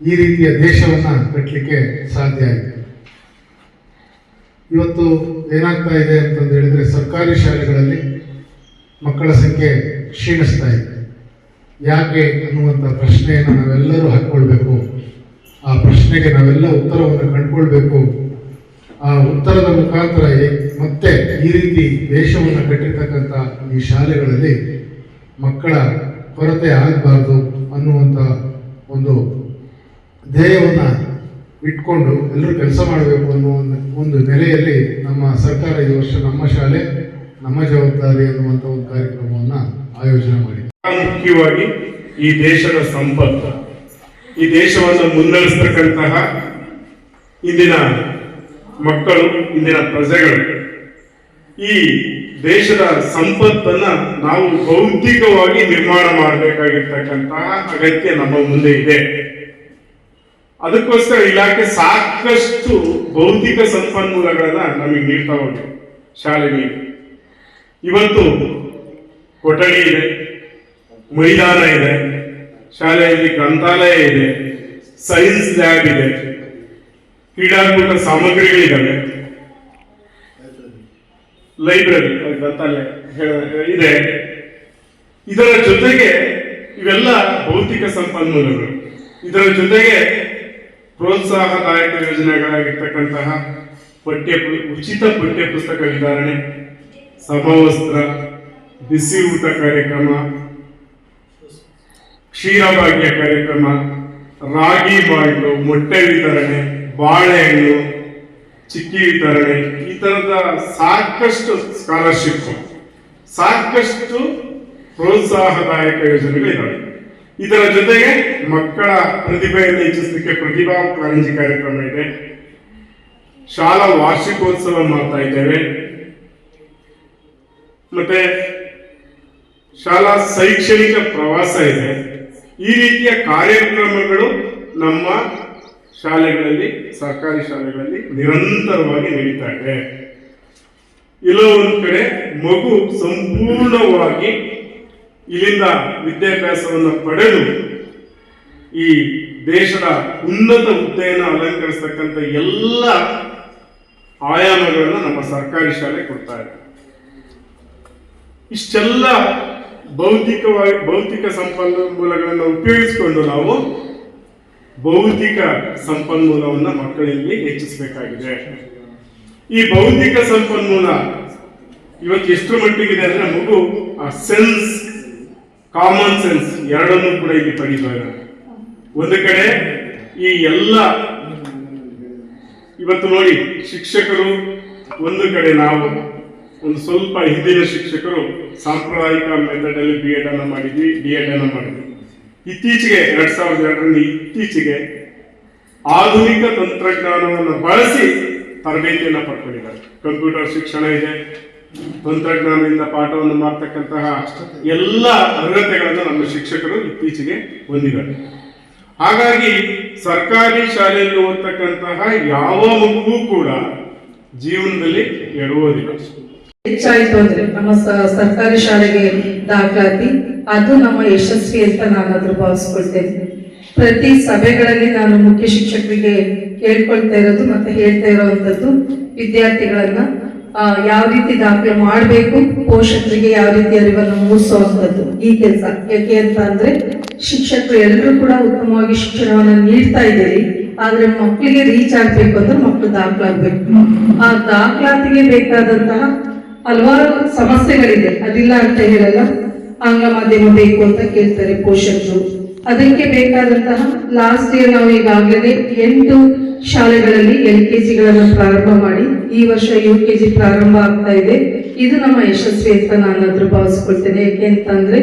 ಈ ರೀತಿಯ ದೇಶವನ್ನು ಕಟ್ಟಲಿಕ್ಕೆ ಸಾಧ್ಯ ಆಗಿದೆ. ಇವತ್ತು ಏನಾಗ್ತಾ ಇದೆ ಅಂತಂದು ಹೇಳಿದ್ರೆ, ಸರ್ಕಾರಿ ಶಾಲೆಗಳಲ್ಲಿ ಮಕ್ಕಳ ಸಂಖ್ಯೆ ಕ್ಷೀಣಿಸ್ತಾ ಇದೆ. ಯಾಕೆ ಅನ್ನುವಂಥ ಪ್ರಶ್ನೆಯನ್ನು ನಾವೆಲ್ಲರೂ ಹಾಕ್ಕೊಳ್ಬೇಕು. ಆ ಪ್ರಶ್ನೆಗೆ ನಾವೆಲ್ಲ ಉತ್ತರವನ್ನು ಕಂಡುಕೊಳ್ಬೇಕು. ಆ ಉತ್ತರದ ಮುಖಾಂತರ ಮತ್ತೆ ಈ ರೀತಿ ದೇಶವನ್ನು ಕಟ್ಟಿರ್ತಕ್ಕಂಥ ಈ ಶಾಲೆಗಳಲ್ಲಿ ಮಕ್ಕಳ ಕೊರತೆ ಆಗಬಾರ್ದು ಅನ್ನುವಂಥ ಒಂದು ಧ್ಯೇಯವನ್ನು ಇಟ್ಕೊಂಡು ಎಲ್ಲರೂ ಕೆಲಸ ಮಾಡಬೇಕು ಅನ್ನೋ ಒಂದು ನೆಲೆಯಲ್ಲಿ ನಮ್ಮ ಸರ್ಕಾರ ಈ ವರ್ಷ ನಮ್ಮ ಶಾಲೆ ನಮ್ಮ ಜವಾಬ್ದಾರಿ ಅನ್ನುವಂಥ ಒಂದು ಕಾರ್ಯಕ್ರಮವನ್ನು ಆಯೋಜನೆ ಮಾಡಿದೆ. ಮುಖ್ಯವಾಗಿ ಈ ದೇಶದ ಸಂಪತ್ತು, ಈ ದೇಶವನ್ನು ಮುನ್ನಡೆಸತಕ್ಕಂತಹ ಇಂದಿನ ಮಕ್ಕಳು, ಇಂದಿನ ಪ್ರಜೆಗಳು, ಈ ದೇಶದ ಸಂಪತ್ತನ್ನ ನಾವು ಬೌದ್ಧಿಕವಾಗಿ ನಿರ್ಮಾಣ ಮಾಡಬೇಕಾಗಿರ್ತಕ್ಕಂತಹ ಅಗತ್ಯ ನಮ್ಮ ಮುಂದೆ ಇದೆ. ಅದಕ್ಕೋಸ್ಕರ ಇಲಾಖೆ ಸಾಕಷ್ಟು ಭೌತಿಕ ಸಂಪನ್ಮೂಲಗಳನ್ನ ನಮಗೆ ನೀಡ್ತಾ ಹೋಗಿದೆ. ಶಾಲೆಗಳಿಗೆ ಇವತ್ತು ಕೊಠಡಿ ಇದೆ, ಮೈದಾನ ಇದೆ, ಶಾಲೆಯಲ್ಲಿ ಗ್ರಂಥಾಲಯ ಇದೆ, ಸೈನ್ಸ್ ಲ್ಯಾಬ್ ಇದೆ, ಕ್ರೀಡಾಕೂಟ ಸಾಮಗ್ರಿಗಳಿದ್ದಾವೆ, ಲೈಬ್ರರಿ ಗ್ರಂಥಾಲಯ ಇದೆ. ಇದರ ಜೊತೆಗೆ ಇವೆಲ್ಲ ಭೌತಿಕ ಸಂಪನ್ಮೂಲಗಳು. ಇದರ ಜೊತೆಗೆ ಪ್ರೋತ್ಸಾಹದಾಯಕ ಯೋಜನೆಗಳಾಗಿರ್ತಕ್ಕಂತಹ ಉಚಿತ ಪಠ್ಯ ಪುಸ್ತಕ ವಿತರಣೆ, ಸಮವಸ್ತ್ರ, ಬಿಸಿ ಊಟ ಕಾರ್ಯಕ್ರಮ, ಕ್ಷೀರಭಾಗ್ಯ ಕಾರ್ಯಕ್ರಮ, ರಾಗಿ ಮಾಲ್ಟು, ಮೊಟ್ಟೆ ವಿತರಣೆ, ಬಾಳೆಹಣ್ಣು, ಚಿಕ್ಕಿ ವಿತರಣೆ, ಈ ತರದ ಸಾಕಷ್ಟು ಸ್ಕಾಲರ್ಶಿಪ್, ಸಾಕಷ್ಟು ಪ್ರೋತ್ಸಾಹದಾಯಕ ಯೋಜನೆಗಳಿದ್ದಾವೆ. ಇದರ ಜೊತೆಗೆ ಮಕ್ಕಳ ಪ್ರತಿಭೆಯನ್ನು ಹೆಚ್ಚಿಸಲಿಕ್ಕೆ ಪ್ರತಿಭಾ ಕಾರಂಜಿ ಕಾರ್ಯಕ್ರಮ ಇದೆ, ಶಾಲಾ ವಾರ್ಷಿಕೋತ್ಸವ ಮಾಡ್ತಾ ಇದ್ದೇವೆ, ಮತ್ತೆ ಶಾಲಾ ಶೈಕ್ಷಣಿಕ ಪ್ರವಾಸ ಇದೆ. ಈ ರೀತಿಯ ಕಾರ್ಯಕ್ರಮಗಳು ನಮ್ಮ ಶಾಲೆಗಳಲ್ಲಿ, ಸರ್ಕಾರಿ ಶಾಲೆಗಳಲ್ಲಿ ನಿರಂತರವಾಗಿ ನಡೀತಾ ಇದೆ. ಎಲ್ಲೋ ಒಂದು ಕಡೆ ಮಗು ಸಂಪೂರ್ಣವಾಗಿ ಇಲ್ಲಿಂದ ವಿದ್ಯಾಭ್ಯಾಸವನ್ನು ಪಡೆದು ಈ ದೇಶದ ಉನ್ನತ ಹುದ್ದೆಯನ್ನು ಅಲಂಕರಿಸತಕ್ಕಂಥ ಎಲ್ಲ ಆಯಾಮಗಳನ್ನು ನಮ್ಮ ಸರ್ಕಾರಿ ಶಾಲೆ ಕೊಡ್ತಾ ಇದೆ. ಇಷ್ಟೆಲ್ಲ ಭೌತಿಕ ಸಂಪನ್ಮೂಲಗಳನ್ನು ಉಪಯೋಗಿಸಿಕೊಂಡು ನಾವು ಬೌದ್ಧಿಕ ಸಂಪನ್ಮೂಲವನ್ನು ಮಕ್ಕಳಲ್ಲಿ ಹೆಚ್ಚಿಸಬೇಕಾಗಿದೆ. ಈ ಬೌದ್ಧಿಕ ಸಂಪನ್ಮೂಲ ಇವತ್ತು ಎಷ್ಟು ಮಟ್ಟಿಗಿದೆ ಅಂದ್ರೆ ಮಗು ಆ ಸೆನ್ಸ್, ಕಾಮನ್ ಸೆನ್ಸ್ ಎರಡನ್ನೂ ಕೂಡ ಇಲ್ಲಿ ಪಡಿತಾರೆ. ಒಂದು ಕಡೆ ಈ ಎಲ್ಲ ಇವತ್ತು ನೋಡಿ ಶಿಕ್ಷಕರು ಒಂದು ಕಡೆ, ನಾವು ಒಂದು ಸ್ವಲ್ಪ ಹಿಂದಿನ ಶಿಕ್ಷಕರು ಸಾಂಪ್ರದಾಯಿಕ ಮೆಥಡ್ ಅಲ್ಲಿ B.Ed ಅನ್ನ ಮಾಡಿದ್ವಿ, D.Ed ಅನ್ನ ಮಾಡಿದ್ವಿ. ಇತ್ತೀಚೆಗೆ 2002 ಇತ್ತೀಚೆಗೆ ಆಧುನಿಕ ತಂತ್ರಜ್ಞಾನವನ್ನು ಬಳಸಿ ತರಬೇತಿಯನ್ನು ಪಡ್ಕೊಂಡಿದ್ದಾರೆ. ಕಂಪ್ಯೂಟರ್ ಶಿಕ್ಷಣ ಇದೆ, ತಂತ್ರಜ್ಞಾನದಿಂದ ಪಾಠವನ್ನು ಮಾಡ್ತಕ್ಕಂತಹ ಎಲ್ಲ ಅರ್ಹತೆಗಳನ್ನು ನಮ್ಮ ಶಿಕ್ಷಕರು ಇತ್ತೀಚೆಗೆ ಹೊಂದಿದ್ದಾರೆ. ಹಾಗಾಗಿ ಸರ್ಕಾರಿ ಶಾಲೆಯಲ್ಲಿ ಓದ್ತಕ್ಕಂತಹ ಯಾವ ಮಗುವೂ ಕೂಡ ಜೀವನದಲ್ಲಿ ಎಡುವುದಿಲ್ಲ. ಹೆಚ್ಚಾಯಿತು ಅಂದ್ರೆ ನಮ್ಮ ಸರ್ಕಾರಿ ಶಾಲೆಗೆ ದಾಖಲಾತಿ, ಅದು ನಮ್ಮ ಯಶಸ್ವಿ ಅಂತ ನಾನಾದ್ರೂ ಭಾವಿಸ್ಕೊಳ್ತೇನೆ. ಪ್ರತಿ ಸಭೆಗಳಲ್ಲಿ ನಾನು ಮುಖ್ಯ ಶಿಕ್ಷಕರಿಗೆ ಕೇಳ್ಕೊಳ್ತಾ ಇರೋದು ಮತ್ತೆ ಹೇಳ್ತಾ ಇರೋವಂಥದ್ದು, ವಿದ್ಯಾರ್ಥಿಗಳನ್ನ ಯಾವ ರೀತಿ ದಾಖಲೆ ಮಾಡಬೇಕು, ಪೋಷಕರಿಗೆ ಯಾವ ರೀತಿ ಅರಿವನ್ನು ಮೂಡಿಸುವಂಥದ್ದು ಈ ಕೆಲಸ. ಯಾಕೆ ಅಂತ ಅಂದ್ರೆ ಶಿಕ್ಷಕರು ಎಲ್ಲರೂ ಕೂಡ ಉತ್ತಮವಾಗಿ ಶಿಕ್ಷಣವನ್ನು ನೀಡ್ತಾ ಇದ್ದೀರಿ, ಆದ್ರೆ ಮಕ್ಕಳಿಗೆ ರೀಚ್ ಆಗ್ಬೇಕು ಅಂದ್ರೆ ಮಕ್ಕಳು ದಾಖಲಾಗಬೇಕು. ಆ ದಾಖಲಾತಿಗೆ ಬೇಕಾದಂತಹ ಹಲವಾರು ಸಮಸ್ಯೆಗಳಿದೆ, ಅದಿಲ್ಲ ಅಂತ ಹೇಳಲ್ಲ. ಆಂಗ್ಲ ಮಾಧ್ಯಮ ಬೇಕು ಅಂತ ಕೇಳ್ತಾರೆ ಪೋಷಕರು. ಅದಕ್ಕೆ ಬೇಕಾದಂತಹ ಲಾಸ್ಟ್ ಇಯರ್ ನಾವು ಈಗಾಗಲೇ 8 ಶಾಲೆಗಳಲ್ಲಿ LKGಗಳನ್ನ ಪ್ರಾರಂಭ ಮಾಡಿ ಈ ವರ್ಷ UKG ಪ್ರಾರಂಭ ಆಗ್ತಾ ಇದೆ. ಇದು ನಮ್ಮ ಯಶಸ್ವಿ ಅಂತ ನಾನಾದ್ರೂ ಭಾವಿಸ್ಕೊಳ್ತೇನೆ. ಯಾಕೆ ಅಂತಂದ್ರೆ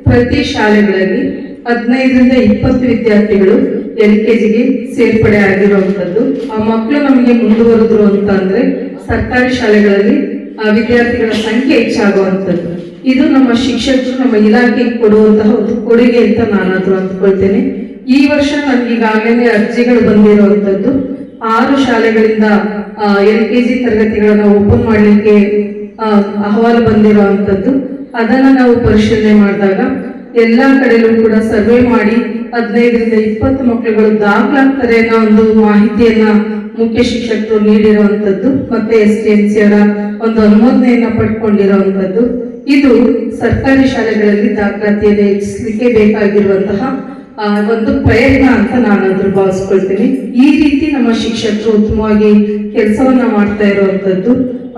ಪ್ರತಿ ಶಾಲೆಗಳಲ್ಲಿ 15ರಿಂದ 20 ವಿದ್ಯಾರ್ಥಿಗಳು LKGಗೆ ಸೇರ್ಪಡೆ ಆಗಿರುವಂತದ್ದು. ಆ ಮಕ್ಕಳು ನಮಗೆ ಮುಂದುವರೆದ್ರು ಅಂತ ಅಂದ್ರೆ ಸರ್ಕಾರಿ ಶಾಲೆಗಳಲ್ಲಿ ವಿದ್ಯಾರ್ಥಿಗಳ ಸಂಖ್ಯೆ ಹೆಚ್ಚಾಗುವಂಥದ್ದು. ಇದು ನಮ್ಮ ಶಿಕ್ಷಕರು, ನಮ್ಮ ಇಲಾಖೆಗೆ ಕೊಡುವಂತಹ ಒಂದು ಕೊಡುಗೆ ಅಂತ ನಾನಾದ್ರೂ ಅಂದ್ಕೊಳ್ತೇನೆ. ಈ ವರ್ಷ ನನ್ಗೆ ಈಗಾಗಲೇ ಅರ್ಜಿಗಳು ಬಂದಿರುವಂತದ್ದು. 6 ಶಾಲೆಗಳಿಂದ LKG ತರಗತಿಗಳನ್ನ ಓಪನ್ ಮಾಡ್ಲಿಕ್ಕೆ ಅಹವಾಲು ಬಂದಿರುವಂತದ್ದು. ಅದನ್ನ ನಾವು ಪರಿಶೀಲನೆ ಮಾಡಿದಾಗ ಎಲ್ಲಾ ಕಡೆಯಲ್ಲೂ ಕೂಡ ಸರ್ವೆ ಮಾಡಿ 15ರಿಂದ 20 ಮಕ್ಕಳುಗಳು ದಾಖಲಾಗ್ತಾರೆ ಅನ್ನೋ ಒಂದು ಮಾಹಿತಿಯನ್ನ ಮುಖ್ಯ ಶಿಕ್ಷಕರು ನೀಡಿರುವಂತದ್ದು. ಮತ್ತೆ STMC ಅವರ ಒಂದು ಅನುಮೋದನೆಯನ್ನ ಪಡ್ಕೊಂಡಿರುವಂತದ್ದು. ಇದು ಸರ್ಕಾರಿ ಶಾಲೆಗಳಲ್ಲಿ ದಾಖಲಾತಿಯನ್ನು ಹೆಚ್ಚಿಸಲಿಕ್ಕೆ ಬೇಕಾಗಿರುವಂತಹ ಒಂದು ಪ್ರಯತ್ನ ಅಂತ ನಾನಾದ್ರೂ ಭಾವಿಸ್ಕೊಳ್ತೀನಿ. ಈ ರೀತಿ ನಮ್ಮ ಶಿಕ್ಷಕರು ಉತ್ತಮವಾಗಿ ಕೆಲಸವನ್ನ ಮಾಡ್ತಾ ಇರುವಂತದ್ದು,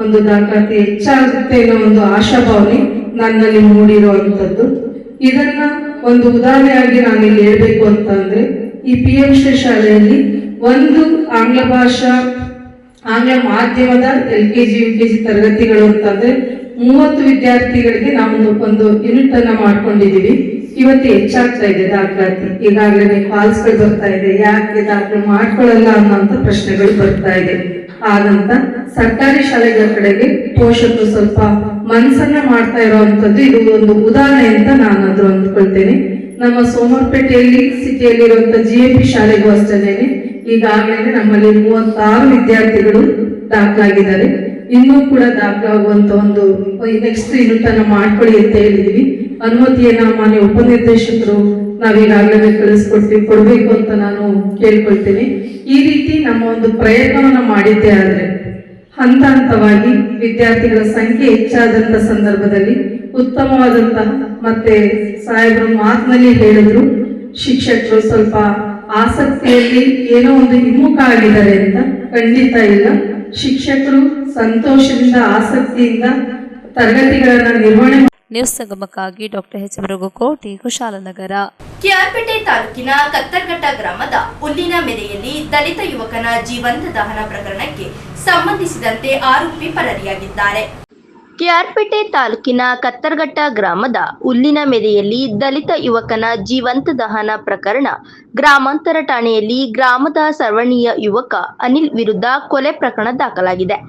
ಒಂದು ದಾಖಲಾತಿ ಹೆಚ್ಚಾಗುತ್ತೆ ಅನ್ನೋ ಒಂದು ಆಶಾಭಾವನೆ ನನ್ನಲ್ಲಿ ಮೂಡಿರುವಂತದ್ದು. ಇದನ್ನ ಒಂದು ಉದಾಹರಣೆಯಾಗಿ ನಾನು ಇಲ್ಲಿ ಹೇಳ್ಬೇಕು ಅಂತ ಅಂದ್ರೆ, ಈ PM ಶ್ರೀ ಶಾಲೆಯಲ್ಲಿ ಒಂದು ಆಂಗ್ಲ ಮಾಧ್ಯಮದ LKG UKG ತರಗತಿಗಳು ಅಂತಂದ್ರೆ 30 ವಿದ್ಯಾರ್ಥಿಗಳಿಗೆ ನಾವು ಒಂದು ಯೂನಿಟ್ ಅನ್ನ ಮಾಡ್ಕೊಂಡಿದೀವಿ. ಇವತ್ತು ಹೆಚ್ಚಾಗ್ತಾ ಇದೆ ದಾಖಲಾತಿ. ಈಗಾಗಲೇ ಕಾಲ್ಸ್ಗಳು ಬರ್ತಾ ಇದೆ, ಯಾಕೆ ದಾಖಲೆ ಮಾಡ್ಕೊಳ್ಳಲ್ಲ ಅನ್ನೋಂಥ ಪ್ರಶ್ನೆಗಳು ಬರ್ತಾ ಇದೆ. ಹಾಗಂತ ಸರ್ಕಾರಿ ಶಾಲೆಗಳ ಕಡೆಗೆ ಪೋಷಕರು ಸ್ವಲ್ಪ ಮನಸ್ಸನ್ನ ಮಾಡ್ತಾ ಇರುವಂತದ್ದು ಇದು ಒಂದು ಉದಾಹರಣೆ ಅಂತ ನಾನಾದ್ರೂ ಅಂದ್ಕೊಳ್ತೇನೆ. ನಮ್ಮ ಸೋಮವಾರಪೇಟೆಯಲ್ಲಿ ಸಿಟಿಯಲ್ಲಿರುವಂತ GMP ಶಾಲೆಗೂ ಅಷ್ಟೇನೆ ಈಗಾಗಲೇ ನಮ್ಮಲ್ಲಿ 36 ವಿದ್ಯಾರ್ಥಿಗಳು ದಾಖಲಾಗಿದ್ದಾರೆ. ಇನ್ನೂ ಕೂಡ ದಾಖಲಾಗುವಂತ ಒಂದು ನೆಕ್ಸ್ಟ್ ಯೂನಿಟ್ ಅನ್ನ ಮಾಡ್ಕೊಳ್ಳಿ ಅಂತ ಹೇಳಿದ್ವಿ. ಅನುಮತಿಯನ್ನ ಮಾನ್ಯ ಉಪನಿರ್ದೇಶಕರು ನಾವೀಗಾಗಲೇ ಕೊಡ್ಬೇಕು ಅಂತ ನಾನು ಕೇಳ್ಕೊಳ್ತೀನಿ. ಈ ರೀತಿ ನಮ್ಮ ಒಂದು ಪ್ರಯತ್ನವನ್ನ ಮಾಡಿದ್ದೇ ಆದ್ರೆ ಹಂತ ಹಂತವಾಗಿ ವಿದ್ಯಾರ್ಥಿಗಳ ಸಂಖ್ಯೆ ಹೆಚ್ಚಾದಂತ ಸಂದರ್ಭದಲ್ಲಿ ಉತ್ತಮವಾದಂತಹ, ಮತ್ತೆ ಸಾಹೇಬರು ಮಾತಿನಲ್ಲಿ ಹೇಳಿದ್ರು, ಶಿಕ್ಷಕರು ಸ್ವಲ್ಪ ಆಸಕ್ತಿಯಲ್ಲಿ ಏನೋ ಒಂದು ಹಿಮ್ಮುಖ ಆಗಿದ್ದಾರೆ ಅಂತ. ಖಂಡಿತ ಇಲ್ಲ. ಶಿಕ್ಷಕರು ಸಂತೋಷದಿಂದ ಆಸಕ್ತಿಯಿಂದ ತರಗತಿಗಳನ್ನ ನಿರ್ವಹಣೆ. ನ್ಯೂಸ್ ಸಂಗಮಕ್ಕಾಗಿ ಡಾಕ್ಟರ್ H. ಮೃಗಕೋಟಿ, ಕುಶಾಲನಗರ. ಕೆಆರ್ಪೇಟೆ ತಾಲೂಕಿನ ಕತ್ತರ್ಘಟ್ಟ ಗ್ರಾಮದ ಹುಲ್ಲಿನ ಮೆದೆಯಲ್ಲಿ ದಲಿತ ಯುವಕನ ಜೀವಂತ ದಹನ ಪ್ರಕರಣಕ್ಕೆ ಸಂಬಂಧಿಸಿದಂತೆ ಆರೋಪಿ ಪರಾರಿಯಾಗಿದ್ದಾರೆ. ಕೆಆರ್ಪೇಟೆ ತಾಲೂಕಿನ ಕತ್ತರ್ಘಟ್ಟ ಗ್ರಾಮದ ಹುಲ್ಲಿನ ಮೆದೆಯಲ್ಲಿ ದಲಿತ ಯುವಕನ ಜೀವಂತ ದಹನ ಪ್ರಕರಣ ಗ್ರಾಮಾಂತರ ಠಾಣೆಯಲ್ಲಿ ಗ್ರಾಮದ ಸರ್ವಣೀಯ ಯುವಕ ಅನಿಲ್ ವಿರುದ್ಧ ಕೊಲೆ ಪ್ರಕರಣ ದಾಖಲಾಗಿದೆ.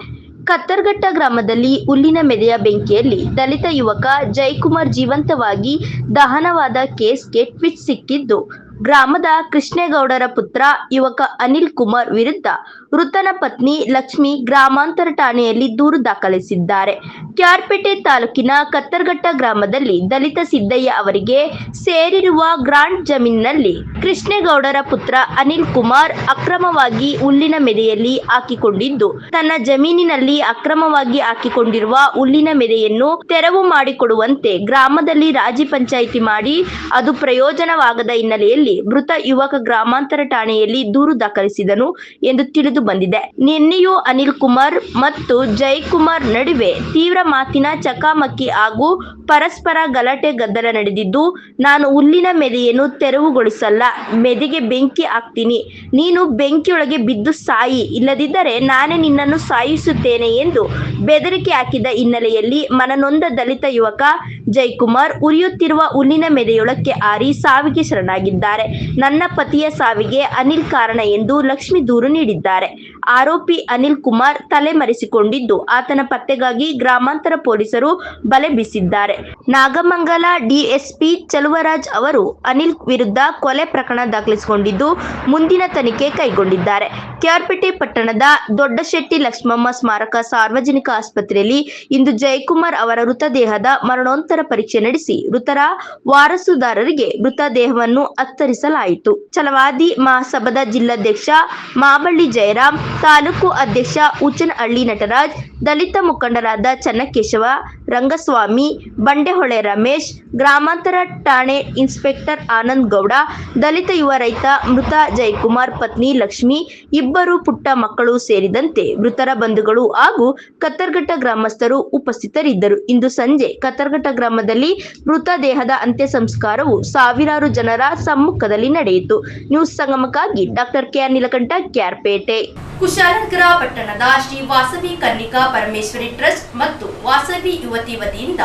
ಕತ್ತರ್ಘಟ್ಟ ಗ್ರಾಮದಲ್ಲಿ ಹುಲ್ಲಿನ ಮೆದೆಯ ಬೆಂಕಿಯಲ್ಲಿ ದಲಿತ ಯುವಕ ಜಯಕುಮಾರ್ ಜೀವಂತವಾಗಿ ದಹನವಾದ ಕೇಸ್ಗೆ ಟ್ವಿಸ್ಟ್ ಸಿಕ್ಕಿದ್ದು, ಗ್ರಾಮದ ಕೃಷ್ಣೇಗೌಡರ ಪುತ್ರ ಯುವಕ ಅನಿಲ್ ಕುಮಾರ್ ವಿರುದ್ಧ ಮೃತನ ಪತ್ನಿ ಲಕ್ಷ್ಮಿ ಗ್ರಾಮಾಂತರ ಠಾಣೆಯಲ್ಲಿ ದೂರು ದಾಖಲಿಸಿದ್ದಾರೆ. ಕೆಆರ್ಪೇಟೆ ತಾಲೂಕಿನ ಕತ್ತರ್ಘಟ್ಟ ಗ್ರಾಮದಲ್ಲಿ ದಲಿತ ಸಿದ್ದಯ್ಯ ಅವರಿಗೆ ಸೇರಿರುವ ಗ್ರಾಂಟ್ ಜಮೀನಿನಲ್ಲಿ ಕೃಷ್ಣೇಗೌಡರ ಪುತ್ರ ಅನಿಲ್ ಕುಮಾರ್ ಅಕ್ರಮವಾಗಿ ಹುಲ್ಲಿನ ಮೆದೆಯಲ್ಲಿ ಹಾಕಿಕೊಂಡಿದ್ದು, ತನ್ನ ಜಮೀನಿನಲ್ಲಿ ಅಕ್ರಮವಾಗಿ ಹಾಕಿಕೊಂಡಿರುವ ಹುಲ್ಲಿನ ಮೆದೆಯನ್ನು ತೆರವು ಮಾಡಿಕೊಡುವಂತೆ ಗ್ರಾಮದಲ್ಲಿ ರಾಜಿ ಪಂಚಾಯಿತಿ ಮಾಡಿ ಅದು ಪ್ರಯೋಜನವಾಗದ ಹಿನ್ನೆಲೆಯಲ್ಲಿ ಹಿನ್ನೆಲೆಯಲ್ಲಿ ಮೃತ ಯುವಕ ಗ್ರಾಮಾಂತರ ಠಾಣೆಯಲ್ಲಿ ದೂರು ದಾಖಲಿಸಿದನು ಎಂದು ತಿಳಿದು ಬಂದಿದೆ. ನಿನ್ನೆಯೂ ಅನಿಲ್ ಕುಮಾರ್ ಮತ್ತು ಜಯಕುಮಾರ್ ನಡುವೆ ತೀವ್ರ ಮಾತಿನ ಚಕಮಕಿ ಹಾಗೂ ಪರಸ್ಪರ ಗಲಾಟೆ ಗದ್ದಲ ನಡೆದಿದ್ದು, ನಾನು ಹುಲ್ಲಿನ ಮೆದೆಯನ್ನು ತೆರವುಗೊಳಿಸಲ್ಲ, ಮೆದೆಗೆ ಬೆಂಕಿ ಹಾಕ್ತೀನಿ, ನೀನು ಬೆಂಕಿಯೊಳಗೆ ಬಿದ್ದು ಸಾಯಿ, ಇಲ್ಲದಿದ್ದರೆ ನಾನೇ ನಿನ್ನನ್ನು ಸಾಯಿಸುತ್ತೇನೆ ಎಂದು ಬೆದರಿಕೆ ಹಾಕಿದ ಹಿನ್ನೆಲೆಯಲ್ಲಿ ಮನನೊಂದ ದಲಿತ ಯುವಕ ಜಯಕುಮಾರ್ ಉರಿಯುತ್ತಿರುವ ಹುಲ್ಲಿನ ಮೆದೆಯೊಳಕ್ಕೆ ಹಾರಿ ಸಾವಿಗೆ ಶರಣಾಗಿದ್ದಾರೆ. ನನ್ನ ಪತಿಯ ಸಾವಿಗೆ ಅನಿಲ್ ಕಾರಣ ಎಂದು ಲಕ್ಷ್ಮಿ ದೂರು ನೀಡಿದ್ದಾರೆ. ಆರೋಪಿ ಅನಿಲ್ ಕುಮಾರ್ ತಲೆಮರೆಸಿಕೊಂಡಿದ್ದು, ಆತನ ಪತ್ತೆಗಾಗಿ ಗ್ರಾಮಾಂತರ ಪೊಲೀಸರು ಬಲೆ ಬೀಸಿದ್ದಾರೆ. ನಾಗಮಂಗಲ ಡಿಎಸ್ಪಿ ಚಲುವರಾಜ್ ಅವರು ಅನಿಲ್ ವಿರುದ್ಧ ಕೊಲೆ ಪ್ರಕರಣ ದಾಖಲಿಸಿಕೊಂಡಿದ್ದು, ಮುಂದಿನ ತನಿಖೆ ಕೈಗೊಂಡಿದ್ದಾರೆ. ಕೆಆರ್ಪೇಟೆ ಪಟ್ಟಣದ ದೊಡ್ಡಶೆಟ್ಟಿ ಲಕ್ಷ್ಮಮ್ಮ ಸ್ಮಾರಕ ಸಾರ್ವಜನಿಕ ಆಸ್ಪತ್ರೆಯಲ್ಲಿ ಇಂದು ಜಯಕುಮಾರ್ ಅವರ ಮೃತದೇಹದ ಮರಣೋತ್ತರ ಪರೀಕ್ಷೆ ನಡೆಸಿ ಮೃತರ ವಾರಸುದಾರರಿಗೆ ಮೃತದೇಹವನ್ನು ಹಸ್ತಾಂತರಿಸಲಾಯಿತು. ಛಲವಾದಿ ಮಹಾಸಭಾದ ಜಿಲ್ಲಾಧ್ಯಕ್ಷ ಮಾಬಳ್ಳಿ ಜಯರಾಮ್, ತಾಲೂಕು ಅಧ್ಯಕ್ಷ ಉಚ್ಚನಹಳ್ಳಿ ನಟರಾಜ್, ದಲಿತ ಮುಖಂಡರಾದ ಚನ್ನಕೇಶವ, ರಂಗಸ್ವಾಮಿ, ಬಂಡೆಹೊಳೆ ರಮೇಶ್, ಗ್ರಾಮಾಂತರ ಠಾಣೆ ಇನ್ಸ್ಪೆಕ್ಟರ್ ಆನಂದ್ ಗೌಡ, ದಲಿತ ಯುವ ರೈತ ಮೃತ ಜಯಕುಮಾರ್ ಪತ್ನಿ ಲಕ್ಷ್ಮಿ, ಇಬ್ಬರು ಪುಟ್ಟ ಮಕ್ಕಳು ಸೇರಿದಂತೆ ಮೃತರ ಬಂಧುಗಳು ಹಾಗೂ ಕತ್ತರ್ಘಟ್ಟ ಗ್ರಾಮಸ್ಥರು ಉಪಸ್ಥಿತರಿದ್ದರು. ಇಂದು ಸಂಜೆ ಕತ್ತರ್ಘಟ್ಟ ಗ್ರಾಮದಲ್ಲಿ ಮೃತದೇಹದ ಅಂತ್ಯ ಸಂಸ್ಕಾರವು ಸಾವಿರಾರು ಜನರ ಸಮ್ಮುಖದಲ್ಲಿ ನಡೆಯಿತು. ನ್ಯೂಸ್ ಸಂಗಮಕ್ಕಾಗಿ ಡಾಕ್ಟರ್ ಕೆಆರ್ ನೀಲಕಂಠ, ಕೆಆರ್ಪೇಟೆ. ಕುಶಾಲನಗರ ಪಟ್ಟಣದ ಶ್ರೀ ವಾಸವಿ ಕನ್ನಿಕಾ ಪರಮೇಶ್ವರಿ ಟ್ರಸ್ಟ್ ಮತ್ತು ವಾಸವಿ ಯುವತಿ ವತಿಯಿಂದ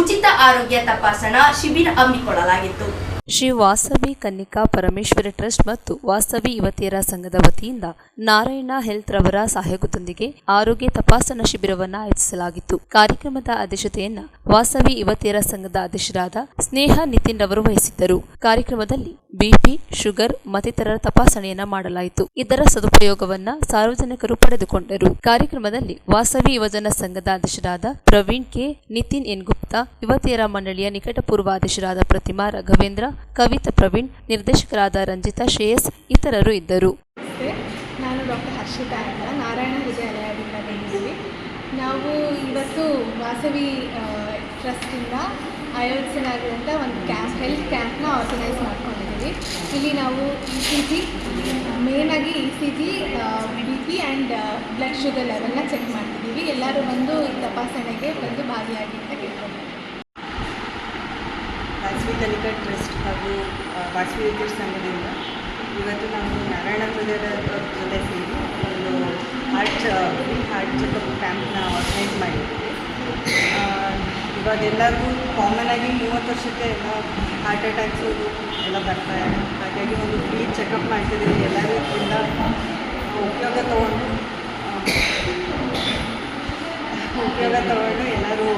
ಉಚಿತ ಆರೋಗ್ಯ ತಪಾಸಣಾ ಶಿಬಿರ ಹಮ್ಮಿಕೊಳ್ಳಲಾಗಿತ್ತು. ಶ್ರೀ ವಾಸವಿ ಕನ್ನಿಕಾ ಪರಮೇಶ್ವರಿ ಟ್ರಸ್ಟ್ ಮತ್ತು ವಾಸವಿ ಯುವತಿಯರ ಸಂಘದ ವತಿಯಿಂದ ನಾರಾಯಣ ಹೆಲ್ತ್ ರವರ ಸಹಯೋಗದೊಂದಿಗೆ ಆರೋಗ್ಯ ತಪಾಸಣಾ ಶಿಬಿರವನ್ನು ಆಯೋಜಿಸಲಾಗಿತ್ತು. ಕಾರ್ಯಕ್ರಮದ ಅಧ್ಯಕ್ಷತೆಯನ್ನ ವಾಸವಿ ಯುವತಿಯರ ಸಂಘದ ಅಧ್ಯಕ್ಷರಾದ ಸ್ನೇಹ ನಿತಿನ್ ರವರು ವಹಿಸಿದ್ದರು. ಕಾರ್ಯಕ್ರಮದಲ್ಲಿ ಬಿಪಿ, ಶುಗರ್ ಮತ್ತಿತರರ ತಪಾಸಣೆಯನ್ನ ಮಾಡಲಾಯಿತು. ಇದರ ಸದುಪಯೋಗವನ್ನ ಸಾರ್ವಜನಿಕರು ಪಡೆದುಕೊಂಡರು. ಕಾರ್ಯಕ್ರಮದಲ್ಲಿ ವಾಸವಿ ಯುವಜನ ಸಂಘದ ಅಧ್ಯಕ್ಷರಾದ ಪ್ರವೀಣ್ ಕೆ, ನಿತಿನ್ ಎನ್ ಗುಪ್ತಾ, ಯುವತಿಯರ ಮಂಡಳಿಯ ನಿಕಟಪೂರ್ವ ಅಧ್ಯಕ್ಷರಾದ ಪ್ರತಿಮಾ ರಾಘವೇಂದ್ರ, ಕವಿತಾ ಪ್ರವೀಣ್, ನಿರ್ದೇಶಕರಾದ ರಂಜಿತಾ ಶ್ರೇಯಸ್ ಇತರರು ಇದ್ದರು. ನಾನು ಡಾಕ್ಟರ್ ಹರ್ಷಿತಾ ಅಂತ ನಾರಾಯಣ ಹೃದಯಾಲಯದಿಂದ ಬಂದಿದ್ದೀವಿ. ನಾವು ಇವತ್ತು ವಾಸವಿ ಟ್ರಸ್ಟಿಂದ ಆಯೋಜಿಸಲಾಗಿರುವಂಥ ಒಂದು ಹೆಲ್ತ್ ಕ್ಯಾಂಪ್ನ ಆರ್ಗನೈಸ್ ಮಾಡ್ಕೊಂಡಿದ್ದೀವಿ. ಇಲ್ಲಿ ನಾವು ECG, ಮೇನಾಗಿ ECG, BP and blood sugar ಲೆವೆಲ್ನ ಚೆಕ್ ಮಾಡ್ತಿದ್ದೀವಿ. ಎಲ್ಲರೂ ಬಂದು ಈ ತಪಾಸಣೆಗೆ ಬಂದು ಭಾಗಿಯಾಗಿ ಅಂತ ಕೇಳ್ಕೊಂಡು ವಾಸವಿ ಕಲಿಕಾ ಟ್ರಸ್ಟ್ ಹಾಗೂ ವಾಸವಿ ಯುವತಿಯರ ಸಂಘದಿಂದ ಇವತ್ತು ನಾವು ನಾರಾಯಣ ಹೃದಯದ ಜೊತೆ ಸೇರಿ ಒಂದು ಹಾರ್ಟ್ ಚೆಕಪ್ ಕ್ಯಾಂಪ್ನ ಆರ್ಗನೈಸ್ ಮಾಡಿದ್ದೀವಿ. ಇವಾಗ ಎಲ್ಲರಿಗೂ ಕಾಮನ್ ಆಗಿ 30 ವರ್ಷಕ್ಕೆ ಎಲ್ಲ ಹಾರ್ಟ್ ಅಟ್ಯಾಕ್ಸು ಎಲ್ಲ ಬರ್ತಾರೆ. ಹಾಗಾಗಿ ಒಂದು ಫ್ರೀ ಚೆಕಪ್ ಮಾಡ್ತಿದ್ದೀವಿ. ಎಲ್ಲರೂ ಇದರಿಂದ ಉಪಯೋಗ ತೊಗೊಂಡು ಎಲ್ಲರೂ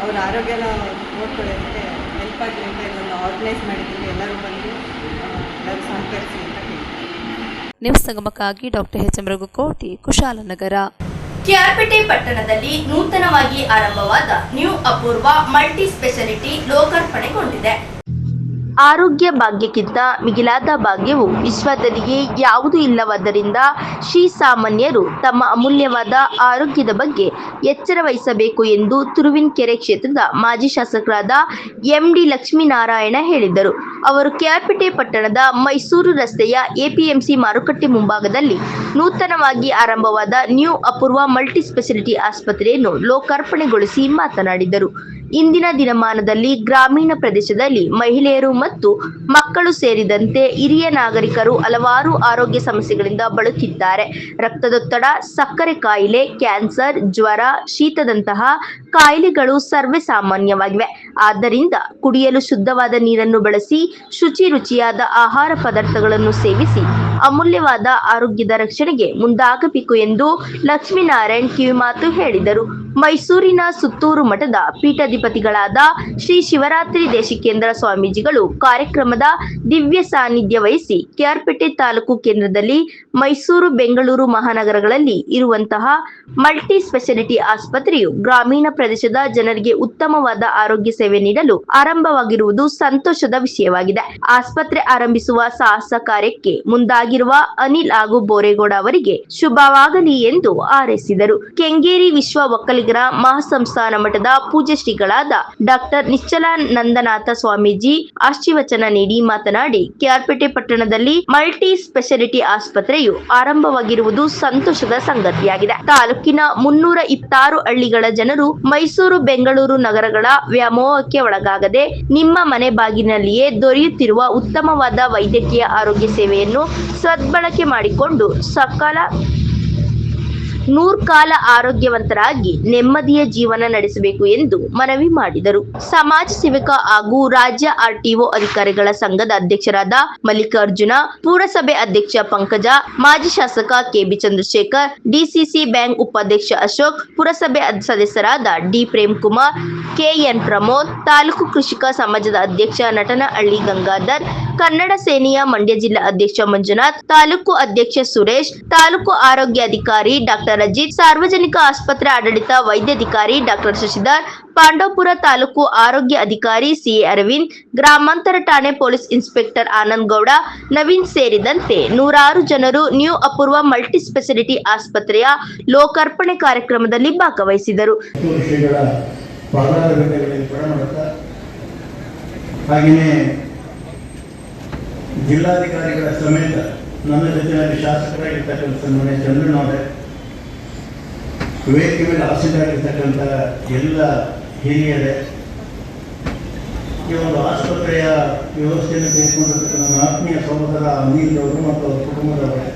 ಅವ್ರ ಆರೋಗ್ಯನ ನೋಡ್ಕೊಳ್ಳೋದಕ್ಕೆ ಹೆಲ್ಪ್ ಆಗಲಿ ಅಂತ ಇದನ್ನು ಆರ್ಗನೈಸ್ ಮಾಡಿದ್ದೀವಿ. ಎಲ್ಲರೂ ಬಂದು ಎಲ್ಲರೂ ಸಹಕರಿಸಿ ಅಂತ ಹೇಳ್ತೀವಿ. ನ್ಯೂಸ್ ಸಂಗಮಕ್ಕಾಗಿ doctor H M Raghukoti, Kushalnagar. KR Pete ಪಟ್ಟಣದಲ್ಲಿ ನೂತನವಾಗಿ ಆರಂಭವಾದ ನ್ಯೂ ಅಪೂರ್ವ ಮಲ್ಟಿ ಸ್ಪೆಷಾಲಿಟಿ ಲೋಕಾರ್ಪಣೆಗೊಂಡಿದೆ. ಆರೋಗ್ಯ ಭಾಗ್ಯಕ್ಕಿಂತ ಮಿಗಿಲಾದ ಭಾಗ್ಯವು ವಿಶ್ವದಲ್ಲಿಯೇ ಯಾವುದೂ ಇಲ್ಲವಾದ್ದರಿಂದ ಶ್ರೀಸಾಮಾನ್ಯರು ತಮ್ಮ ಅಮೂಲ್ಯವಾದ ಆರೋಗ್ಯದ ಬಗ್ಗೆ ಎಚ್ಚರ ವಹಿಸಬೇಕು ಎಂದು ತುರುವಿನಕೆರೆ ಕ್ಷೇತ್ರದ ಮಾಜಿ ಶಾಸಕರಾದ MD ಲಕ್ಷ್ಮೀನಾರಾಯಣ ಹೇಳಿದರು. ಅವರು ಕೆಆರ್ಪೇಟೆ ಪಟ್ಟಣದ ಮೈಸೂರು ರಸ್ತೆಯ APMC ಮಾರುಕಟ್ಟೆ ಮುಂಭಾಗದಲ್ಲಿ ನೂತನವಾಗಿ ಆರಂಭವಾದ ನ್ಯೂ ಅಪೂರ್ವ ಮಲ್ಟಿ ಸ್ಪೆಷಾಲಿಟಿ ಆಸ್ಪತ್ರೆಯನ್ನು ಲೋಕಾರ್ಪಣೆಗೊಳಿಸಿ ಮಾತನಾಡಿದರು. ಇಂದಿನ ದಿನಮಾನದಲ್ಲಿ ಗ್ರಾಮೀಣ ಪ್ರದೇಶದಲ್ಲಿ ಮಹಿಳೆಯರು ಮತ್ತು ಮಕ್ಕಳು ಸೇರಿದಂತೆ ಹಿರಿಯ ನಾಗರಿಕರು ಹಲವಾರು ಆರೋಗ್ಯ ಸಮಸ್ಯೆಗಳಿಂದ ಬಳಲುತ್ತಿದ್ದಾರೆ. ರಕ್ತದೊತ್ತಡ, ಸಕ್ಕರೆ ಕಾಯಿಲೆ, ಕ್ಯಾನ್ಸರ್, ಜ್ವರ, ಶೀತದಂತಹ ಕಾಯಿಲೆಗಳು ಸರ್ವೇ ಸಾಮಾನ್ಯವಾಗಿವೆ. ಆದ್ದರಿಂದ ಕುಡಿಯಲು ಶುದ್ಧವಾದ ನೀರನ್ನು ಬಳಸಿ ರುಚಿಯಾದ ಆಹಾರ ಪದಾರ್ಥಗಳನ್ನು ಸೇವಿಸಿ ಅಮೂಲ್ಯವಾದ ಆರೋಗ್ಯದ ರಕ್ಷಣೆಗೆ ಮುಂದಾಗಬೇಕು ಎಂದು ಲಕ್ಷ್ಮೀನಾರಾಯಣ್ ಕಿವಿಮಾತು ಹೇಳಿದರು. ಮೈಸೂರಿನ ಸುತ್ತೂರು ಮಠದ ಪೀಠಾಧಿಪತಿಗಳಾದ ಶ್ರೀ ಶಿವರಾತ್ರಿ ದೇಶಿಕೇಂದ್ರ ಸ್ವಾಮೀಜಿಗಳು ಕಾರ್ಯಕ್ರಮದ ದಿವ್ಯ ಸಾನ್ನಿಧ್ಯ ವಹಿಸಿ ಕೆಆರ್ಪೇಟೆ ತಾಲೂಕು ಕೇಂದ್ರದಲ್ಲಿ ಮೈಸೂರು, ಬೆಂಗಳೂರು ಮಹಾನಗರಗಳಲ್ಲಿ ಇರುವಂತಹ ಮಲ್ಟಿ ಸ್ಪೆಷಾಲಿಟಿ ಆಸ್ಪತ್ರೆಯು ಗ್ರಾಮೀಣ ಪ್ರದೇಶದ ಜನರಿಗೆ ಉತ್ತಮವಾದ ಆರೋಗ್ಯ ಸೇವೆ ನೀಡಲು ಆರಂಭವಾಗಿರುವುದು ಸಂತೋಷದ ವಿಷಯವಾಗಿದೆ. ಆಸ್ಪತ್ರೆ ಆರಂಭಿಸುವ ಸಾಹಸ ಕಾರ್ಯಕ್ಕೆ ಮುಂದಾಗಿ ಆಗಿರುವ ಅನಿಲ್ ಹಾಗೂ ಬೋರೇಗೌಡ ಅವರಿಗೆ ಶುಭವಾಗಲಿ ಎಂದು ಹಾರೈಸಿದರು. ಕೆಂಗೇರಿ ವಿಶ್ವ ಒಕ್ಕಲಿಗರ ಮಹಾಸಂಸ್ಥಾನ ಮಠದ ಪೂಜ್ಯ ಶ್ರೀಗಳಾದ ಡಾಕ್ಟರ್ ನಿಶ್ಚಲಾನಂದನಾಥ ಸ್ವಾಮೀಜಿ ಆಶೀರ್ವಚನ ನೀಡಿ ಮಾತನಾಡಿ, ಕೆಆರ್ಪೇಟೆ ಪಟ್ಟಣದಲ್ಲಿ ಮಲ್ಟಿ ಸ್ಪೆಷಾಲಿಟಿ ಆಸ್ಪತ್ರೆಯು ಆರಂಭವಾಗಿರುವುದು ಸಂತೋಷದ ಸಂಗತಿಯಾಗಿದೆ. ತಾಲೂಕಿನ 326 ಹಳ್ಳಿಗಳ ಜನರು ಮೈಸೂರು, ಬೆಂಗಳೂರು ನಗರಗಳ ವ್ಯಾಮೋಹಕ್ಕೆ ಒಳಗಾಗದೆ ನಿಮ್ಮ ಮನೆ ಬಾಗಿಲಿನಲ್ಲಿಯೇ ದೊರೆಯುತ್ತಿರುವ ಉತ್ತಮವಾದ ವೈದ್ಯಕೀಯ ಆರೋಗ್ಯ ಸೇವೆಯನ್ನು ಸದ್ಬಳಕೆ ಮಾಡಿಕೊಂಡು ಸಕಾಲ ನೂರ್ಕಾಲ ಆರೋಗ್ಯವಂತರಾಗಿ ನೆಮ್ಮದಿಯ ಜೀವನ ನಡೆಸಬೇಕು ಎಂದು ಮನವಿ ಮಾಡಿದರು. ಸಮಾಜ ಸೇವಕ ಹಾಗೂ ರಾಜ್ಯ ಆರ್ಟಿಒ ಅಧಿಕಾರಿಗಳ ಸಂಘದ ಅಧ್ಯಕ್ಷರಾದ ಮಲ್ಲಿಕಾರ್ಜುನ, ಪುರಸಭೆ ಅಧ್ಯಕ್ಷ ಪಂಕಜ, ಮಾಜಿ ಶಾಸಕ ಕೆಬಿ ಚಂದ್ರಶೇಖರ್, ಡಿಸಿಸಿ ಬ್ಯಾಂಕ್ ಉಪಾಧ್ಯಕ್ಷ ಅಶೋಕ್, ಪುರಸಭೆ ಸದಸ್ಯರಾದ ಡಿ ಪ್ರೇಮ್ಕುಮಾರ್, ಕೆಎನ್ ಪ್ರಮೋದ್, ತಾಲೂಕು ಕೃಷಿಕ ಸಮಾಜದ ಅಧ್ಯಕ್ಷ ನಟನಹಳ್ಳಿ ಗಂಗಾಧರ್, ಕನ್ನಡ ಸೇನೆಯ ಮಂಡ್ಯ ಜಿಲ್ಲಾ ಅಧ್ಯಕ್ಷ ಮಂಜುನಾಥ್, ತಾಲೂಕು ಅಧ್ಯಕ್ಷ ಸುರೇಶ್, ತಾಲೂಕು ಆರೋಗ್ಯಾಧಿಕಾರಿ ಡಾಕ್ಟರ್ ಅಜಿತ್, ಸಾರ್ವಜನಿಕ ಆಸ್ಪತ್ರೆ ಆಡಳಿತ ವೈದ್ಯಾಧಿಕಾರಿ ಡಾಕ್ಟರ್ ಶಶಿಧರ್, ಪಾಂಡವಪುರ ತಾಲೂಕು ಆರೋಗ್ಯ ಅಧಿಕಾರಿ ಸಿಎ ಅರವಿಂದ್, ಗ್ರಾಮಾಂತರ ಠಾಣೆ ಪೊಲೀಸ್ ಇನ್ಸ್ಪೆಕ್ಟರ್ ಆನಂದ್ ಗೌಡ, ನವೀನ್ ಸೇರಿದಂತೆ ನೂರಾರು ಜನರು ನ್ಯೂ ಅಪೂರ್ವ ಮಲ್ಟಿ ಸ್ಪೆಷಾಲಿಟಿ ಆಸ್ಪತ್ರೆಯ ಲೋಕಾರ್ಪಣೆ ಕಾರ್ಯಕ್ರಮದಲ್ಲಿ ಭಾಗವಹಿಸಿದರು. ಹಾಗೆಯೇ ಜಿಲ್ಲಾಧಿಕಾರಿಗಳ ಸಮೇತ ನನ್ನ ಜೊತೆಯಲ್ಲಿ ಶಾಸಕರಾಗಿರ್ತಕ್ಕಂಥ ಸನ್ಮಾನ್ಯ ಚಂದ್ರನವರೇ, ವೇದಿಕೆ ಮೇಲೆ ಆಸೀನರಾಗಿರ್ತಕ್ಕಂಥ ಎಲ್ಲ ಹಿರಿಯರೇ, ಈ ಒಂದು ಆಸ್ಪತ್ರೆಯ ವ್ಯವಸ್ಥೆಯನ್ನು ತೆಗೆದುಕೊಂಡಿರ್ತಕ್ಕಂಥ ನನ್ನ ಆತ್ಮೀಯ ಸಹೋದರ ಅನಿಲ್ ಅವರು ಮತ್ತು ಅವರ ಕುಟುಂಬದವರೇ,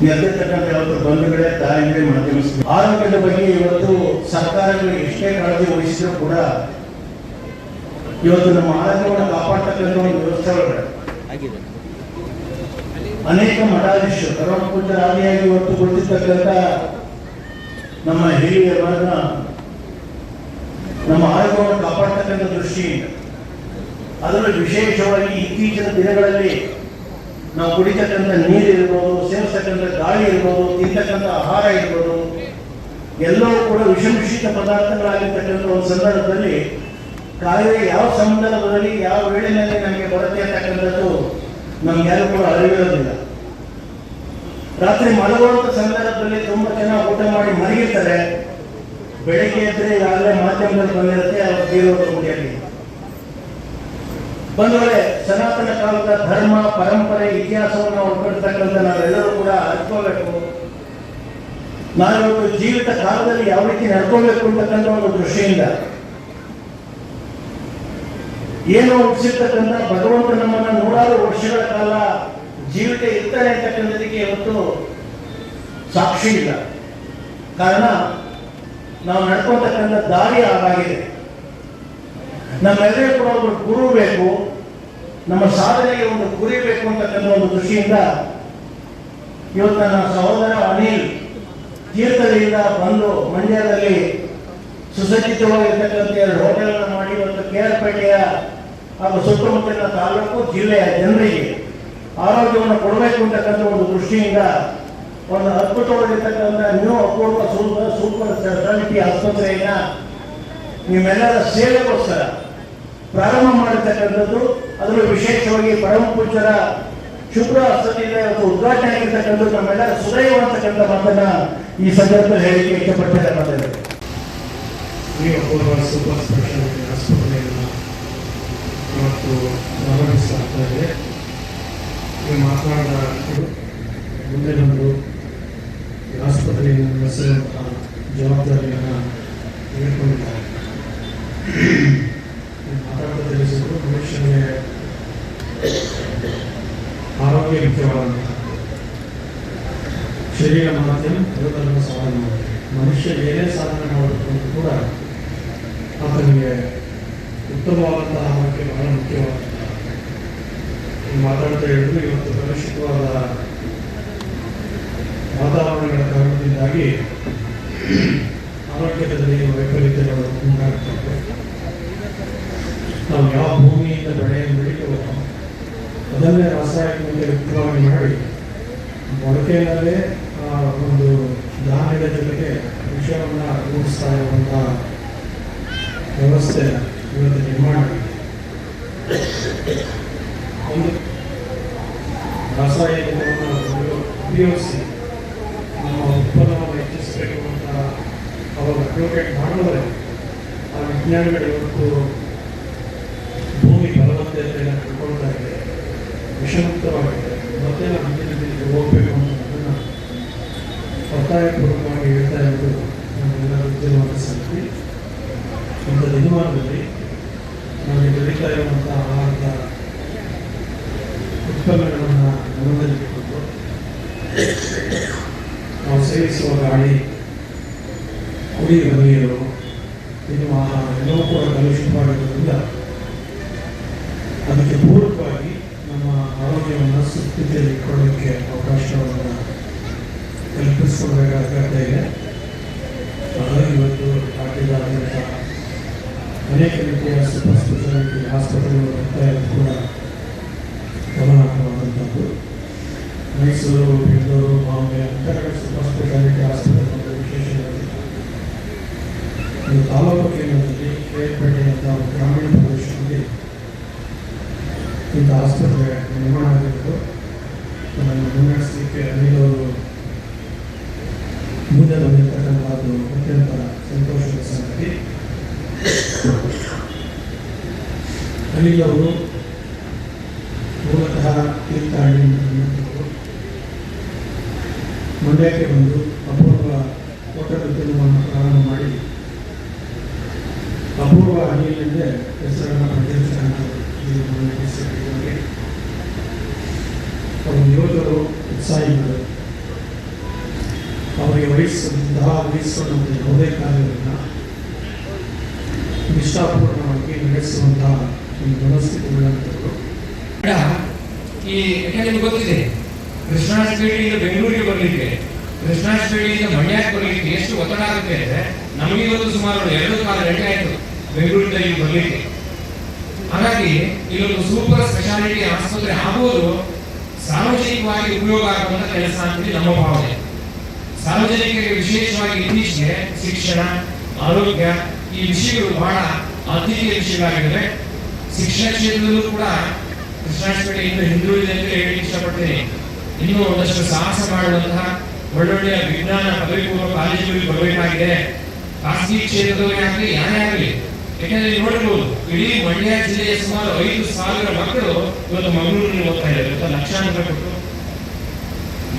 ನೆರೆದಿರ್ತಕ್ಕಂಥ ಯಾವತ್ತು ಬಂಧುಗಳೇ, ತಾಯಿಗಳೇ, ಮಾಧ್ಯಮ ಆರೋಗ್ಯದ ಬಗ್ಗೆ ಇವತ್ತು ಸರ್ಕಾರಗಳು ಎಷ್ಟೇ ಕಾಳಜಿ ವಹಿಸಿದ್ರು ಕೂಡ ಇವತ್ತು ನಮ್ಮ ಆರೋಗ್ಯವನ್ನು ಕಾಪಾಡ್ತಕ್ಕಂಥ ಒಂದು ವ್ಯವಸ್ಥೆಗಳು ಅನೇಕ ಮಠಾಧೀಶರು ಕರೋಣ ಪೂಜ್ಯರ ಆದಿಯಾಗಿ ಇವತ್ತು ಗೊತ್ತಿರ್ತಕ್ಕಂಥ ನಮ್ಮ ಹಿರಿಯರನ್ನ ನಮ್ಮ ಆರೋಗ್ಯವನ್ನು ಕಾಪಾಡ್ತಕ್ಕಂಥ ದೃಷ್ಟಿಯಿಂದ, ಅದರಲ್ಲೂ ವಿಶೇಷವಾಗಿ ಇತ್ತೀಚಿನ ದಿನಗಳಲ್ಲಿ ನಾವು ಕುಡಿತಕ್ಕಂಥ ನೀರು ಇರ್ಬೋದು, ಸೇವಿಸ್ತಕ್ಕಂಥ ಗಾಳಿ ಇರ್ಬೋದು, ತಿಂತಕ್ಕಂಥ ಆಹಾರ ಇರ್ಬೋದು, ಎಲ್ಲವೂ ಕೂಡ ವಿಷಮಿಶ್ರಿತ ಪದಾರ್ಥಗಳಾಗಿರ್ತಕ್ಕಂಥ ಒಂದು ಸಂದರ್ಭದಲ್ಲಿ ಕಾಯಿಲೆ ಯಾವ ಸಂದರ್ಭದಲ್ಲಿ ಯಾವ ವೇಳೆಯಲ್ಲಿ ನಮಗೆ ಬರುತ್ತೆ ಅಂತಕ್ಕಂಥದ್ದು ನಮ್ಗ್ಯಾರು ಕೂಡ ಅರಿವಿರೋದಿಲ್ಲ. ರಾತ್ರಿ ಮಲಗುವಂಥ ಸಂದರ್ಭದಲ್ಲಿ ತುಂಬಾ ಜನ ಊಟ ಮಾಡಿ ಮಲಗಿರ್ತಾರೆ, ಬೆಳಿಗ್ಗೆ ಎದ್ರೆ ಈಗಾಗಲೇ ಮಾಧ್ಯಮದಲ್ಲಿ ಬಂದಿರುತ್ತೆ ಅವ್ರ ತೀರೋದು ಮುಗಿಯಲ್ಲಿ. ಬಂದವಳೆ ಸನಾತನ ಕಾಲದ ಧರ್ಮ, ಪರಂಪರೆ, ಇತಿಹಾಸವನ್ನು ಒಳಪಡಿರ್ತಕ್ಕಂಥ ನಾವೆಲ್ಲರೂ ಕೂಡ ಅರ್ಕೋಬೇಕು. ನಾವಿವತ್ತು ಜೀವಿತ ಕಾಲದಲ್ಲಿ ಯಾವ ರೀತಿ ನಡ್ಕೋಬೇಕು ಅಂತಕ್ಕಂಥ ಒಂದು ದೃಷ್ಟಿಯಿಂದ ಏನು ಹುಟ್ಟಿಸಿರ್ತಕ್ಕಂಥ ಭಗವಂತ ನಮ್ಮನ್ನ ನೂರಾರು ವರ್ಷಗಳ ಕಾಲ ಜೀವಿತ ಇರ್ತಾನೆ ಅಂತಕ್ಕಂಥದಕ್ಕೆ ಇವತ್ತು ಸಾಕ್ಷಿ ಇಲ್ಲ. ಕಾರಣ ನಾವು ನಡ್ಕೊತಕ್ಕಂಥ ದಾರಿ ಹಾಗಾಗಿದೆ. ನಮ್ಮೆಲ್ಲರಿಗೂ ಕೂಡ ಒಂದು ಗುರು ಬೇಕು, ನಮ್ಮ ಸಾಧನೆಗೆ ಒಂದು ಗುರಿ ಬೇಕು ಅಂತಕ್ಕಂಥ ಒಂದು ದೃಷ್ಟಿಯಿಂದ ಇವತ್ತು ನನ್ನ ಸಹೋದರ ಅನಿಲ್ ತೀರ್ಥದಿಂದ ಬಂದು ಮಂಡ್ಯದಲ್ಲಿ ಸುಸಜ್ಜಿತವಾಗಿರ್ತಕ್ಕಂಥ 2 ಹೋಟೆಲ್ಗಳನ್ನು ಮಾಡಿ ಇವತ್ತು ಕೆಆರ್ಪೇಟೆಯ ಹಾಗೂ ಸುತ್ತಮುತ್ತಲಿನ ತಾಲೂಕು ಜಿಲ್ಲೆಯ ಜನರಿಗೆ ಆರೋಗ್ಯವನ್ನು ಕೊಡಬೇಕು ಅಂತಕ್ಕಂಥ ಒಂದು ದೃಷ್ಟಿಯಿಂದ ಒಂದು ಅದ್ಭುತವಾಗಿರ್ತಕ್ಕಂಥ ನ್ಯೂ ಅಪೂರ್ವ ಸೂಪರ್ ಸ್ಪೆಷಾಲಿಟಿ ಆಸ್ಪತ್ರೆಯನ್ನ ನಿಮ್ಮೆಲ್ಲರ ಸೇವೆಗೋಸ್ಕರ ಪ್ರಾರಂಭ ಮಾಡಿರ್ತಕ್ಕಂಥದ್ದು. ಅದರಲ್ಲೂ ವಿಶೇಷವಾಗಿ ಪರಮ ಪೂಜ್ಯರ ಶುಭ್ರ ಹಸ್ತದಿಂದ ಇವತ್ತು ಉದ್ಘಾಟನೆ ಆಗಿರ್ತಕ್ಕಂಥದ್ದು ನಮ್ಮೆಲ್ಲರ ಸುದೈವ ಅಂತಕ್ಕಂಥ ಮಾತನ್ನ ಈ ಸಂದರ್ಭದಲ್ಲಿ ಹೇಳಿಕೆ ಇಷ್ಟಪಟ್ಟಿರ್ತಕ್ಕಂಥದ್ದು. ನ್ಯೂ ಅಪೂರ್ವ ಸೂಪರ್ ಸ್ಪೆಷಾಲಿಟಿ ಆಸ್ಪತ್ರೆಯನ್ನು ಇವತ್ತು ಪ್ರಾರಂಭಿಸಲಾಗ್ತಾ ಇದೆ. ಮಾತನಾಡಿದ ಮುಂದೆ ಬಂದು ಆಸ್ಪತ್ರೆಯನ್ನು ನಡೆಸುವಂತಹ ಜವಾಬ್ದಾರಿಯನ್ನು ತೆಗೆದುಕೊಂಡಿದ್ದಾರೆ. ಮಾತಾಡ್ತಾ ತಿಳಿಸಿದ್ರು, ಮನುಷ್ಯನಿಗೆ ಆರೋಗ್ಯ ಮುಖ್ಯವಾದಂತಹ ಶರೀರ ಮಾಧ್ಯಮ ಎಲ್ಲದನ್ನು ಸಾಧನೆ ಮಾಡುತ್ತೆ. ಮನುಷ್ಯ ಏನೇ ಸಾಧನೆ ಮಾಡಬೇಕು ಕೂಡ ಆತನಿಗೆ ಉತ್ತಮವಾದಂತಹ ಆರೋಗ್ಯ ಬಹಳ ಮುಖ್ಯವಾದಂತಹ. ಮಾತಾಡ್ತಾ ಹೇಳಿದ್ರು, ಇವತ್ತು ಕಲುಷಿತವಾದ ವಾತಾವರಣಗಳ ಕಾರಣದಿಂದಾಗಿ ಆರೋಗ್ಯದಲ್ಲಿ ವೈಪರೀತ್ಯಗಳು ಉಂಟಾಗ್ತವೆ. ನಾವು ಯಾವ ಭೂಮಿಯಿಂದ ಬೆಳೆಯನ್ನು ಬೆಳೀತೇವೋ ಅದನ್ನೇ ರಾಸಾಯನಿಕ ಯುಕ್ತವಾಗಿ ಮಾಡಿ ಮೊಳಕೆಯಲ್ಲೇ ಒಂದು ಧಾನ್ಯದ ಜೊತೆಗೆ ವಿಷಯವನ್ನು ರೂಢಿಸ್ತಾ ಇರುವಂತಹ ವ್ಯವಸ್ಥೆ ಇವತ್ತು ನಿರ್ಮಾಣ ಆಗಿದೆ. ಒಂದು ವಿಜ್ಞಾನಿಗಳು ಇವತ್ತು ಭೂಮಿ ಫಲವತ್ತತೆಯನ್ನು ಕಳ್ಕೊಳ್ತಾ ಇದೆ, ವಿಷಮುಕ್ತವಾಗಿದೆ. ಮತ್ತೆ ನಾವು ಮುಂದಿನ ದಿನಕ್ಕೆ ಹೋಗಬೇಕು ಅನ್ನೋದನ್ನು ಒತ್ತಾಯಪೂರ್ವಕವಾಗಿ ಹೇಳ್ತಾ ಇರೋದು ನಮ್ಮೆಲ್ಲರ ಉದ್ಯಮದ ಸಂಗತಿ. ಇಂಥ ದಿನಮಾನದಲ್ಲಿ ನಮಗೆ ಬೆಳೀತಾ ಇರುವಂಥ ಆಹಾರದ ಉತ್ಪನ್ನಗಳನ್ನು ಗಮನದಲ್ಲಿಟ್ಟುಕೊಂಡು ನಾವು ಸೇವಿಸುವ ಗಾಳಿ, ಕುಡಿಯುವ ನೀರು, ತಿನ್ನುವ ಆಹಾರ ಎಲ್ಲವೂ ಕೂಡ ಕಲುಷಿತವಾಗಿರೋದ್ರಿಂದ ಅದಕ್ಕೆ ಪೂರಕವಾಗಿ ನಮ್ಮ ಆರೋಗ್ಯವನ್ನು ಸುಸ್ಥಿತಿಯಲ್ಲಿ ಇಟ್ಕೊಳ್ಳೋಕ್ಕೆ ಅವಕಾಶವನ್ನು ಕಲ್ಪಿಸಿಕೊಳ್ಬೇಕಾಗ್ತಾ ಇದೆ. ಹಾಗಾಗಿ ಇವತ್ತು ರಾಜ್ಯದಾದ್ಯಂತ ಅನೇಕ ರೀತಿಯ ಸೂಪರ್ ಸ್ಪೆಷಾಲಿಟಿ ಆಸ್ಪತ್ರೆಗಳು ಬರ್ತಾ ಇರೋದು ಕೂಡ ಗಮನಾರ್ಹವಾದಂಥದ್ದು. ಮೈಸೂರು, ಬೆಂಗಳೂರು, ಬಾಂಬೆ ಅಂತ ಸೂಪರ್ ಸ್ಪೆಷಾಲಿಟಿ ಆಸ್ಪತ್ರೆ ಮತ್ತು ವಿಶೇಷವಾಗಿ ಒಂದು ತಾಲೂಕು ಕೇಂದ್ರದಲ್ಲಿ ಕೇರ್ಪೇಟೆಯಂಥ ಒಂದು ಗ್ರಾಮೀಣ ಪ್ರದೇಶದಲ್ಲಿ ಇಂಥ ಆಸ್ಪತ್ರೆ ನಿರ್ಮಾಣ ಆಗಿದ್ದು ಅದನ್ನು ಮುನ್ನಡೆಸಲಿಕ್ಕೆ ಅನಿಲವರು ಮುಂದೆ ಬಂದಿರತಕ್ಕಂಥದ್ದು ಅತ್ಯಂತ ಸಂತೋಷದ ಸಂಗತಿ. ಅನಿಲವರು ಮೂಲತಃ ತೀರ್ಥಹಳ್ಳಿಯಿಂದ ಮಂಡ್ಯಕ್ಕೆ ಬಂದು ಅಪೂರ್ವ ಹೋಟೆಲ್ ಉದ್ಯಮವನ್ನು ಪ್ರಾರಂಭ ಮಾಡಿ ಅಪೂರ್ವ ಅನಿಲಿಂದ ಹೆಸರನ್ನು ಪಡೆದಿರ್ತಕ್ಕಂಥದ್ದು. ಅವರು ಯುವಕರು, ಉತ್ಸಾಹಿಗಳು, ಅವರಿಗೆ ವಹಿಸಿಕೊಂಡು ಯಾವುದೇ ಕಾರ್ಯವನ್ನು ನಿಷ್ಠಾಪೂರ್ಣವಾಗಿ ನಡೆಸುವಂತಹ ಒಂದು ಮನಸ್ಥಿತಿಗಳಂತವರು. ಯಾಕಂದ್ರೆ ಗೊತ್ತಿದೆ, ಕೃಷ್ಣಾಷ್ಟಮಿಯಿಂದ ಬೆಂಗಳೂರಿಗೆ ಬರಲಿಕ್ಕೆ, ಕೃಷ್ಣಾಷ್ಟಮಿಯಿಂದ ಮಂಡ್ಯಕ್ಕೆ ಬರಲಿಕ್ಕೆ ಎಷ್ಟು ಒತ್ತಡ ಆಗುತ್ತೆ ಅಂದ್ರೆ ನಮಗೆ ಇವತ್ತು ಸುಮಾರು 2 ಕಾಲ ಗಂಟೆ ಆಯಿತು ಬೆಂಗಳೂರಿಂದ ಇಲ್ಲಿ ಬರಲಿಕ್ಕೆ. ಹಾಗಾಗಿ ಇಲ್ಲೊಂದು ಸೂಪರ್ ಸ್ಪೆಷಾಲಿಟಿ ಆಸ್ಪತ್ರೆ ಆಗುವುದು ಸಾರ್ವಜನಿಕವಾಗಿ ಉಪಯೋಗ ಆಗುವಂತ ಕೆಲಸ ಅಂತ ನಮ್ಮ ಭಾವನೆ. ಸಾರ್ವಜನಿಕರಿಗೆ ವಿಶೇಷವಾಗಿ ಇತ್ತೀಚೆಗೆ ಶಿಕ್ಷಣ, ಆರೋಗ್ಯ ಈ ವಿಷಯಗಳು ಬಹಳ ಆದ್ಯತೆಯ ವಿಷಯಗಳಾಗಿವೆ. ಶಿಕ್ಷಣ ಕ್ಷೇತ್ರದಲ್ಲೂ ಕೂಡ ಕೃಷ್ಣಾಷ್ಟಮಿ ಇನ್ನು ಹಿಂದುಳಿದೆ ಅಂತ ಹೇಳಿ ಇಷ್ಟಪಡ್ತೇನೆ. ಇನ್ನೂ ಒಂದಷ್ಟು ಸಾಹಸ ಮಾಡುವಂತಹ ಒಳ್ಳೊಳ್ಳೆಯ ವಿಜ್ಞಾನ ಪದವಿ ಪೂರ್ವ ಕಾಲೇಜುಗಳಿಗೆ ಬರಬೇಕಾಗಿದೆ. ಖಾಸಗಿ ಕ್ಷೇತ್ರದವರಾಗಲಿ ಯಾರೇ ಆಗಲಿ. ಯಾಕಂದ್ರೆ ನೋಡಬಹುದು, ಇಡೀ ಮಂಡ್ಯ ಜಿಲ್ಲೆಯ ಸುಮಾರು 5,000 ಮಕ್ಕಳು ಇವತ್ತು ಮಂಗಳೂರಿನಲ್ಲಿ ಓದ್ತಾ ಇದ್ದಾರೆ. ಇವತ್ತು ಲಕ್ಷಾಂತರ ಕೊಟ್ಟು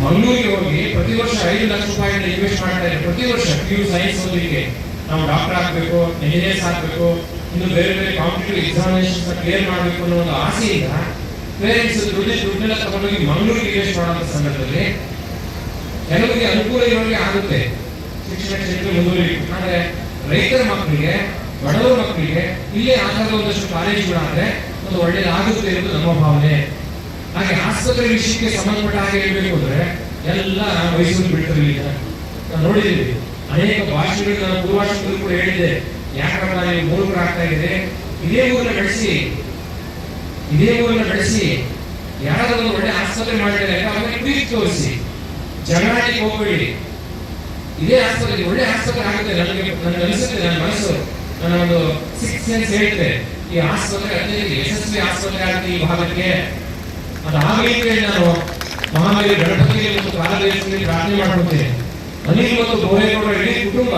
ಮಂಗಳೂರಿಗೆ ಹೋಗಿ ಪ್ರತಿ ವರ್ಷ 5 ಲಕ್ಷ ರೂಪಾಯಿನ ಇನ್ವೆಸ್ಟ್ ಮಾಡ್ತಾ ಇದ್ದಾರೆ. ಪ್ರತಿ ವರ್ಷ PU ಸೈನ್ಸ್ ಓದಲಿಕ್ಕೆ ನಾವು ಡಾಕ್ಟರ್ ಆಗಬೇಕು, ಇಂಜಿನಿಯರ್ಸ್ ಆಗಬೇಕು, ಇನ್ನು ಬೇರೆ ಬೇರೆ ಕಾಂಪಿಟೇಟಿವ್ ಎಕ್ಸಾಮಿನೇಷನ್ಸ್ ಕ್ಲಿಯರ್ ಮಾಡಬೇಕು ಅನ್ನೋ ಒಂದು ಆಸೆಯಿಂದ ಪೇರೆಂಟ್ಸ್ ದುಡ್ಡೆಲ್ಲ ತಗೊಂಡೋಗಿ ಮಂಗಳೂರಿಗೆ ಇನ್ವೆಸ್ಟ್ ಮಾಡುವಂತ ಸಂದರ್ಭದಲ್ಲಿ ಕೆಲವರಿಗೆ ಅನುಕೂಲ ಇರೋರಿಗೆ ಆಗುತ್ತೆ ಶಿಕ್ಷಣ ಕ್ಷೇತ್ರ ಮುಂದುವರಿಬೇಕು. ಆದ್ರೆ ರೈತರ ಮಕ್ಕಳಿಗೆ, ಬಡವರ ಮಕ್ಕಳಿಗೆ ಇಲ್ಲೇ ಆಧಾರದ ಒಂದಷ್ಟು ಕಾಲೇಜುಗಳಾದ್ರೆ ಒಂದು ಒಳ್ಳೆಯದಾಗುತ್ತೆ ಇರೋದು ನಮ್ಮ ಭಾವನೆ. ಹಾಗೆ ಆಸ್ಪತ್ರೆ ವಿಷಯಕ್ಕೆ ಸಂಬಂಧಪಟ್ಟ ಹಾಗೆ ಹೇಳ್ಬೇಕು ಅಂದ್ರೆ ಎಲ್ಲ ಮೈಸೂರು ಬಿಟ್ಟಿರಲಿ. ನಾವು ನೋಡಿದ್ದೀವಿ ಅನೇಕ ಭಾಷೆಗಳು, ನಾನು ಪೂರ್ವಾಶ್ರಮದಲ್ಲಿ ಕೂಡ ಹೇಳಿದ್ದೆ, ಯಾಕಪ್ಪ ನೀವು ಮೂರ್ಖರಾಗ್ತಾ ಇದೆ, ಇದೇ ಊರನ್ನ ನಡೆಸಿ ಯಾರಾದ್ರೂ ಒಂದು ಒಳ್ಳೆ ಆಸ್ಪತ್ರೆ ಮಾಡಿದರೆ ಅವ್ರಿಗೆ ಪ್ರೀತಿ ತೋರಿಸಿ, ಜಗಳಾಡಿಗೆ ಹೋಗ್ಬೇಡಿ. ಇದೇ ಆಸ್ಪತ್ರೆ ಒಳ್ಳೆ ಆಸ್ಪತ್ರೆ ಆಗುತ್ತೆ. ನನಗೆ ಅನಿಸುತ್ತೆ, ನನ್ನ ಮನಸ್ಸು, ನನ್ನ ಒಂದು 6th ಸೆನ್ಸ್ ಹೇಳುತ್ತೆ, ಈ ಆಸ್ಪತ್ರೆ ಅತ್ಯಂತ ಯಶಸ್ವಿ ಆಸ್ಪತ್ರೆ ಆಗುತ್ತೆ ಈ ಭಾಗಕ್ಕೆ. ಅದಾಗಲಿ ನಾನು ಮಹಾಮಾರಿ ಗಣಪತಿಗೆ ಮತ್ತು ಕಾಲದೇಶದಲ್ಲಿ ಪ್ರಾರ್ಥನೆ ಮಾಡ್ಕೊಳ್ತೇನೆ. ಅನಿಲ್ ಮತ್ತು ಬೋರೇಗೌಡ ಇಡೀ ಕುಟುಂಬ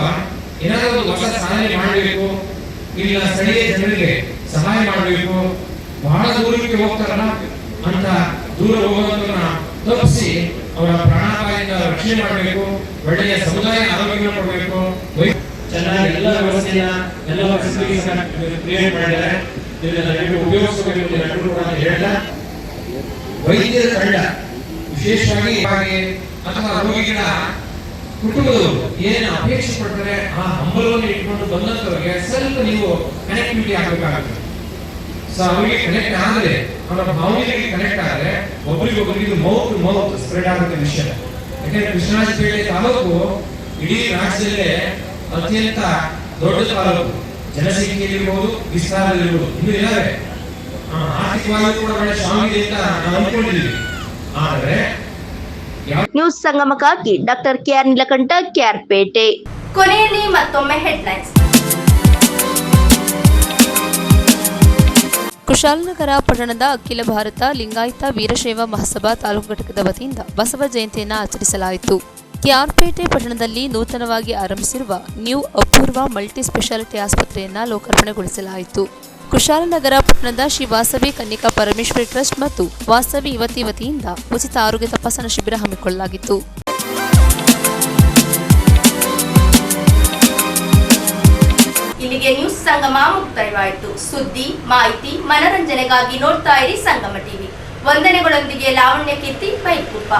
ಏನಾದರೂ ಒಂದು ಹೊಸ ಸಾಧನೆ ಮಾಡಬೇಕು, ಇಲ್ಲಿನ ಸ್ಥಳೀಯ ಜನರಿಗೆ ಸಹಾಯ ಮಾಡಬೇಕು. ಬಹಳ ದೂರಕ್ಕೆ ಹೋಗ್ತಾರಲ್ಲ ಅಂತ ದೂರ ಹೋಗುವಂತನ್ನ ತಪ್ಪಿಸಿ ಅವರ ಪ್ರಾಣಾಪಾಯದಿಂದ ರಕ್ಷಣೆ ಮಾಡಬೇಕು. ಒಳ್ಳೆಯ ಸಮುದಾಯ ಆರೋಗ್ಯವನ್ನು ಕೊಡಬೇಕು. ಚೆನ್ನಾಗಿ ಎಲ್ಲ ವ್ಯವಸ್ಥೆಯ ಎಲ್ಲ ಕ್ರಿಯೇಟ್ ಮಾಡಿದ್ದಾರೆ. ಇದನ್ನು ಉಪಯೋಗಿಸಬೇಕು ಅಂತ ಹೇಳಿದ ವೈದ್ಯರ ತಂಡ ವಿಶೇಷವಾಗಿ ಅಥವಾ ರೋಗಿಗಳ ಕುಟುಂಬದವರು ಏನು ಅಪೇಕ್ಷೆ ಪಡ್ತಾರೆ ಆ ಹಂಬಲವನ್ನು ಇಟ್ಕೊಂಡು ಬಂದಂತವರಿಗೆ ಸ್ವಲ್ಪ ನೀವು ಕನೆಕ್ಟಿವಿಟಿ ಆಗಬೇಕಾಗುತ್ತೆ. ಸೊ ಅವರಿಗೆ ಕನೆಕ್ಟ್ ಆದರೆ, ಅವರ ಭಾವನೆಗಳಿಗೆ ಕನೆಕ್ಟ್ ಆದರೆ ಒಬ್ಬರಿಗೊಬ್ಬರಿಗೆ ಮೌತ್ ಟು ಮೌತ್ ಸ್ಪ್ರೆಡ್ ಆಗುತ್ತೆ ವಿಷಯ. ಯಾಕಂದ್ರೆ ಕೃಷ್ಣರಾಜಪೇಟೆ ತಾಲೂಕು ಇಡೀ ರಾಜ್ಯದಲ್ಲೇ ಅತ್ಯಂತ ದೊಡ್ಡ ತಾಲೂಕು, ಜನಸಂಖ್ಯೆಯಲ್ಲಿರ್ಬೋದು, ವಿಸ್ತಾರದಲ್ಲಿರ್ಬೋದು, ಇನ್ನು ಇದಾವೆ. ಆರ್ಥಿಕವಾಗಿ ಕೂಡ ಬಹಳ ಸ್ಟ್ರಾಂಗ್ ಇದೆ ಅಂತ ನಾವು ಅಂದ್ಕೊಂಡಿದ್ದೀವಿ. ಆದರೆ ನ್ಯೂಸ್ ಸಂಗಮಕ್ಕಾಗಿ ಡಾಕ್ಟರ್ KR ನೀಲಕಂಠ, KR-ಪೇಟೆ. ಕೊನೆಯಲ್ಲಿ ಮತ್ತೊಮ್ಮೆ ಹೆಡ್ಲೈನ್ಸ್. ಕುಶಾಲನಗರ ಪಟ್ಟಣದ ಅಖಿಲ ಭಾರತ ಲಿಂಗಾಯತ ವೀರಶೈವ ಮಹಾಸಭಾ ತಾಲೂಕು ಘಟಕದ ವತಿಯಿಂದ ಬಸವ ಜಯಂತಿಯನ್ನು ಆಚರಿಸಲಾಯಿತು. ಕೆಆರ್ಪೇಟೆ ಪಟ್ಟಣದಲ್ಲಿ ನೂತನವಾಗಿ ಆರಂಭಿಸಿರುವ ನ್ಯೂ ಅಪೂರ್ವ ಮಲ್ಟಿ ಸ್ಪೆಷಾಲಿಟಿ ಆಸ್ಪತ್ರೆಯನ್ನು ಲೋಕಾರ್ಪಣೆಗೊಳಿಸಲಾಯಿತು. ಕುಶಾಲನಗರ ಪಟ್ಟಣದ ಶ್ರೀ ವಾಸವಿ ಕನ್ನಿಕಾ ಪರಮೇಶ್ವರಿ ಟ್ರಸ್ಟ್ ಮತ್ತು ವಾಸವಿ ಯುವತಿ ವತಿಯಿಂದ ಉಚಿತ ಆರೋಗ್ಯ ತಪಾಸಣಾ ಶಿಬಿರ ಹಮ್ಮಿಕೊಳ್ಳಲಾಗಿತ್ತು. ಇಲ್ಲಿಗೆ ನ್ಯೂಸ್ ಸಂಗಮ ಮುಕ್ತಾಯವಾಯಿತು. ಸುದ್ದಿ, ಮಾಹಿತಿ, ಮನರಂಜನೆಗಾಗಿ ನೋಡ್ತಾ ಇರಿ ಸಂಗಮ ಟಿವಿ. ವಂದನೆಗಳೊಂದಿಗೆ ಲಾವಣ್ಯ ಕೀರ್ತಿ, ಬೈಲ್ಕುಪ್ಪ.